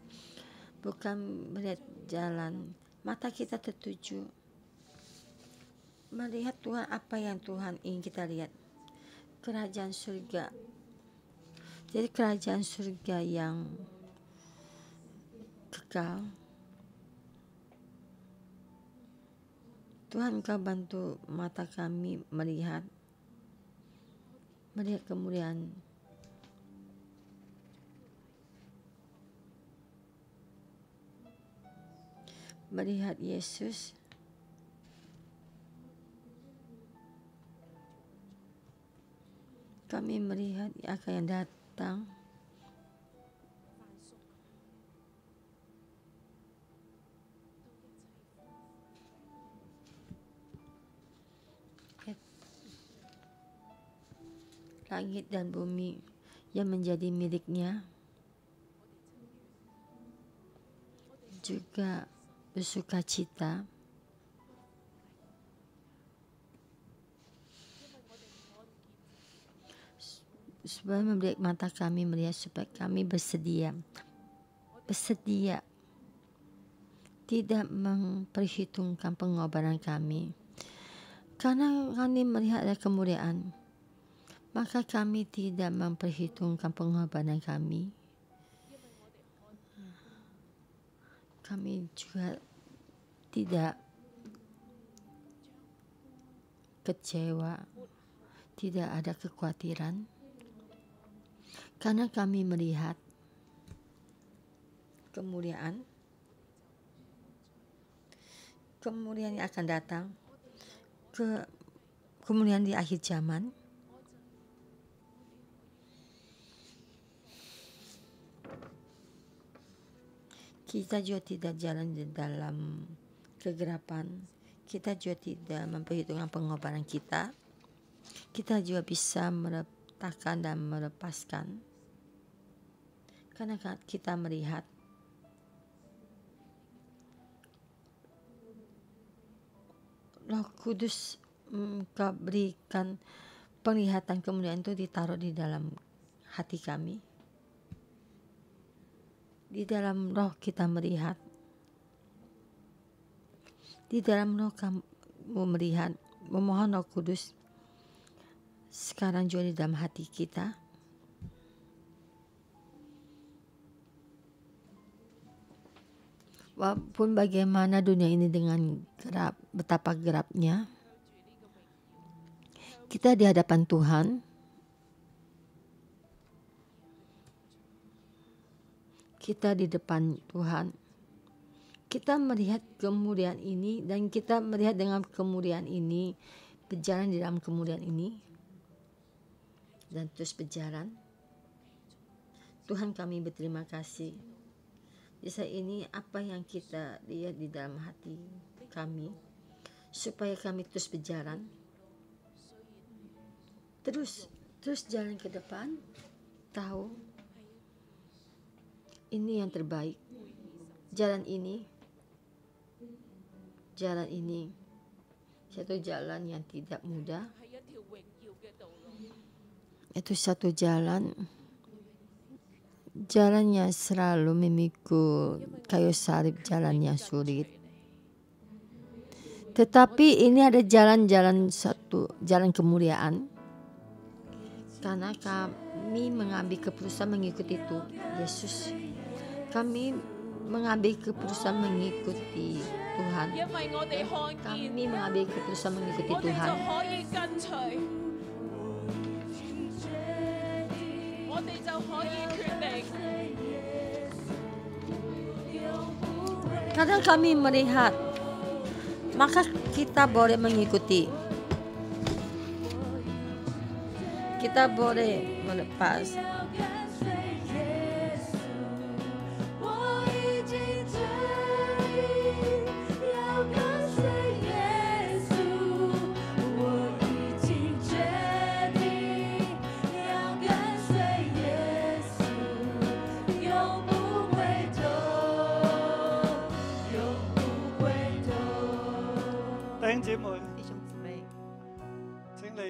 bukan melihat jalan. Mata kita tertuju melihat Tuhan, apa yang Tuhan ingin kita lihat, kerajaan surga. Jadi kerajaan surga yang kekal. Tuhan, Engkau bantu mata kami melihat kemuliaan, melihat Yesus. Kami melihat akan yang datang. Langit dan bumi yang menjadi miliknya juga bersuka cita. Supaya memberi mata kami melihat, supaya kami bersedia tidak memperhitungkan pengorbanan kami, karena kami melihat ada kemuliaan, maka kami tidak memperhitungkan pengorbanan kami. Kami juga tidak kecewa, tidak ada kekhawatiran, karena kami melihat kemuliaan yang akan datang, kemuliaan di akhir zaman. Kita juga tidak jalan di dalam kegelapan. Kita juga tidak memperhitungkan pengorbanan kita. Kita juga bisa meletakkan dan melepaskan, karena kita melihat Roh Kudus Kau berikan penglihatan kemuliaan itu ditaruh di dalam hati kami. Di dalam roh kita melihat. Di dalam roh kamu melihat. Memohon Roh Kudus sekarang juga di dalam hati kita. Walaupun bagaimana dunia ini dengan gerap, betapa gerapnya, kita di hadapan Tuhan, kita di depan Tuhan, kita melihat kemuliaan ini dan kita melihat dengan kemuliaan ini, berjalan di dalam kemuliaan ini dan terus berjalan. Tuhan, kami berterima kasih. Di saat ini apa yang kita lihat di dalam hati kami, supaya kami terus berjalan, terus jalan ke depan, tahu ini yang terbaik. Jalan ini satu jalan yang tidak mudah. Itu satu jalannya selalu memikul kayu salib, jalannya sulit. Tetapi ini ada jalan kemuliaan. Karena kami mengambil keputusan mengikuti itu, Yesus. Kami mengambil keputusan mengikuti Tuhan. Kami mengambil keputusan mengikuti Tuhan. Kadang kami melihat, maka kita boleh mengikuti. Kita boleh melepas.弟兄姊妹，請你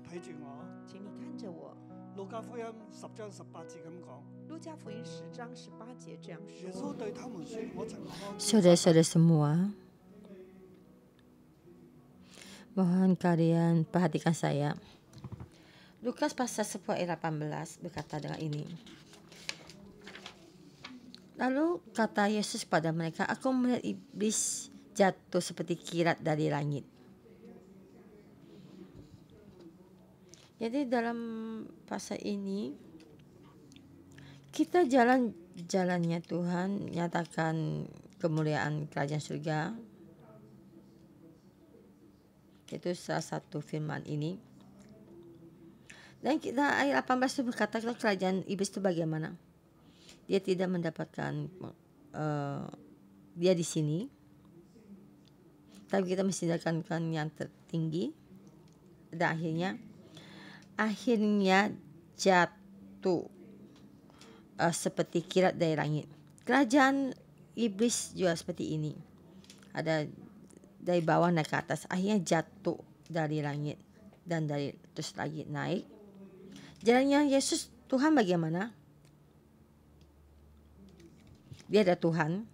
睇住我。请你看着我。路加福音10章18節咁講。路加福音10章18節這樣耶穌說。對他們說：我曾看見 Saudara-saudara semua, mohon kalian perhatikan saya. Lukas pasal 10 ayat 18 berkata dengan ini. Lalu kata Yesus pada mereka, aku melihat iblis jatuh seperti kilat dari langit. Jadi dalam pasal ini kita jalannya Tuhan, nyatakan kemuliaan kerajaan surga. Itu salah satu firman ini. Dan kita ayat 18 itu berkata kerajaan iblis itu bagaimana? Dia tidak mendapatkan dia di sini. Tapi kita mesti mendapatkan yang tertinggi. Dan akhirnya jatuh seperti kilat dari langit. Kerajaan iblis juga seperti ini. Ada dari bawah naik ke atas. Akhirnya jatuh dari langit. Dan dari terus lagi naik. Jalannya Yesus Tuhan bagaimana? Dia ada Tuhan.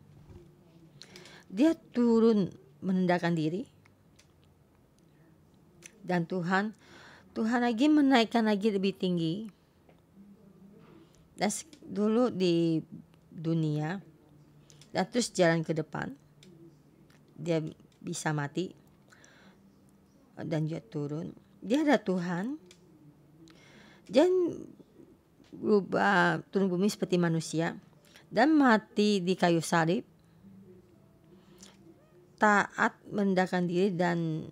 Dia turun menendahkan diri. Dan Tuhan lagi menaikkan lagi lebih tinggi. Dan dulu di dunia. Dan terus jalan ke depan. Dia bisa mati. Dan dia turun. Dia ada Tuhan. Dan berubah turun bumi seperti manusia. Dan mati di kayu salib. Taat merendahkan diri dan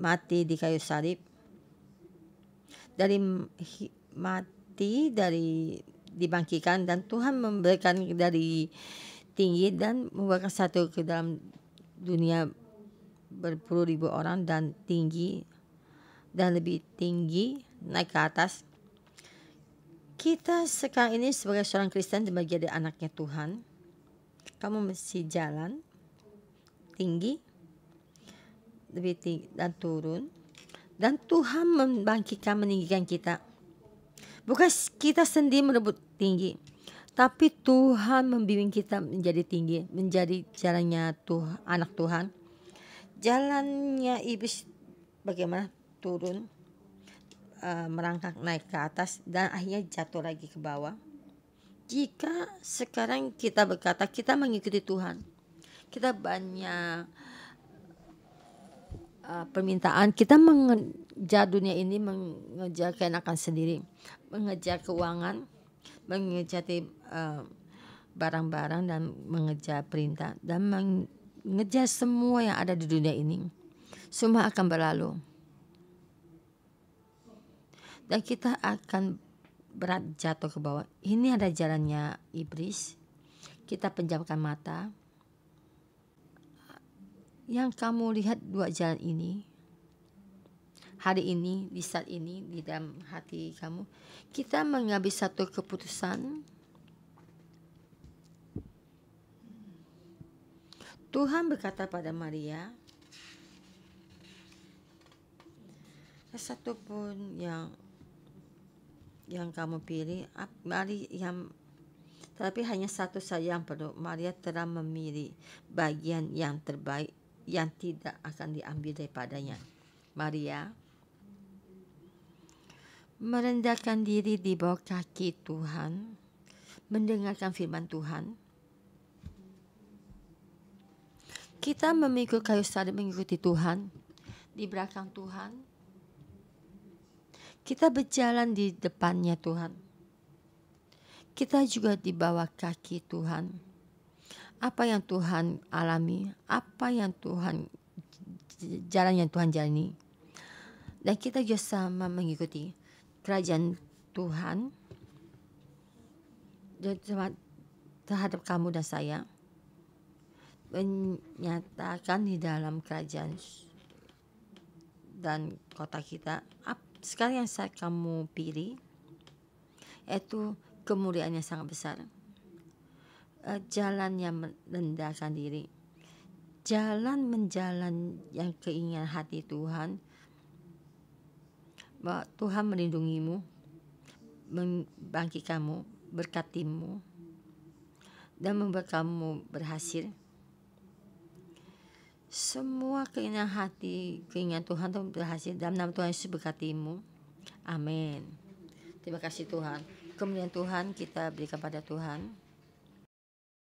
mati di kayu salib. Dari mati, dari dibangkitkan, dan Tuhan memberikan dari tinggi dan membawa satu ke dalam dunia berpuluh-ribu orang dan tinggi dan lebih tinggi naik ke atas. Kita sekarang ini sebagai seorang Kristen sebagai anaknya Tuhan, kamu mesti jalan tinggi lebih tinggi dan turun, dan Tuhan membangkitkan, meninggikan kita. Bukan kita sendiri merebut tinggi, tapi Tuhan membimbing kita menjadi tinggi, menjadi jalannya Tuhan, anak Tuhan. Jalannya iblis bagaimana? Turun, merangkak naik ke atas, dan akhirnya jatuh lagi ke bawah. Jika sekarang kita berkata kita mengikuti Tuhan, kita banyak permintaan, kita mengejar dunia ini, mengejar keenakan sendiri, mengejar keuangan, mengejar barang-barang, dan mengejar perintah, dan mengejar semua yang ada di dunia ini. Semua akan berlalu, dan kita akan berat jatuh ke bawah. Ini ada jalannya iblis. Kita penjamkan mata. Yang kamu lihat dua jalan ini, hari ini, di saat ini, di dalam hati kamu, kita mengambil satu keputusan. Tuhan berkata pada Maria, satu pun yang kamu pilih, tapi hanya satu saja yang perlu. Maria telah memilih bagian yang terbaik, yang tidak akan diambil daripadanya. Maria merendahkan diri di bawah kaki Tuhan, mendengarkan firman Tuhan. Kita memikul kayu salib, mengikuti Tuhan, di belakang Tuhan. Kita berjalan di depannya Tuhan. Kita juga di bawah kaki Tuhan. Apa yang Tuhan alami, apa yang jalan yang Tuhan jalani, dan kita juga sama mengikuti kerajaan Tuhan terhadap kamu dan saya, menyatakan di dalam kerajaan dan kota kita. Sekarang yang saya kamu pilih, yaitu kemuliaan yang sangat besar, jalan yang merendahkan diri, jalan menjalan yang keinginan hati Tuhan, bahwa Tuhan melindungimu, membangkitkanmu, berkatimu, dan membuat kamu berhasil. Semua keinginan hati, keinginan Tuhan itu berhasil. Dalam nama Tuhan Yesus berkatimu. Amin. Terima kasih Tuhan. Kemuliaan Tuhan kita berikan pada Tuhan.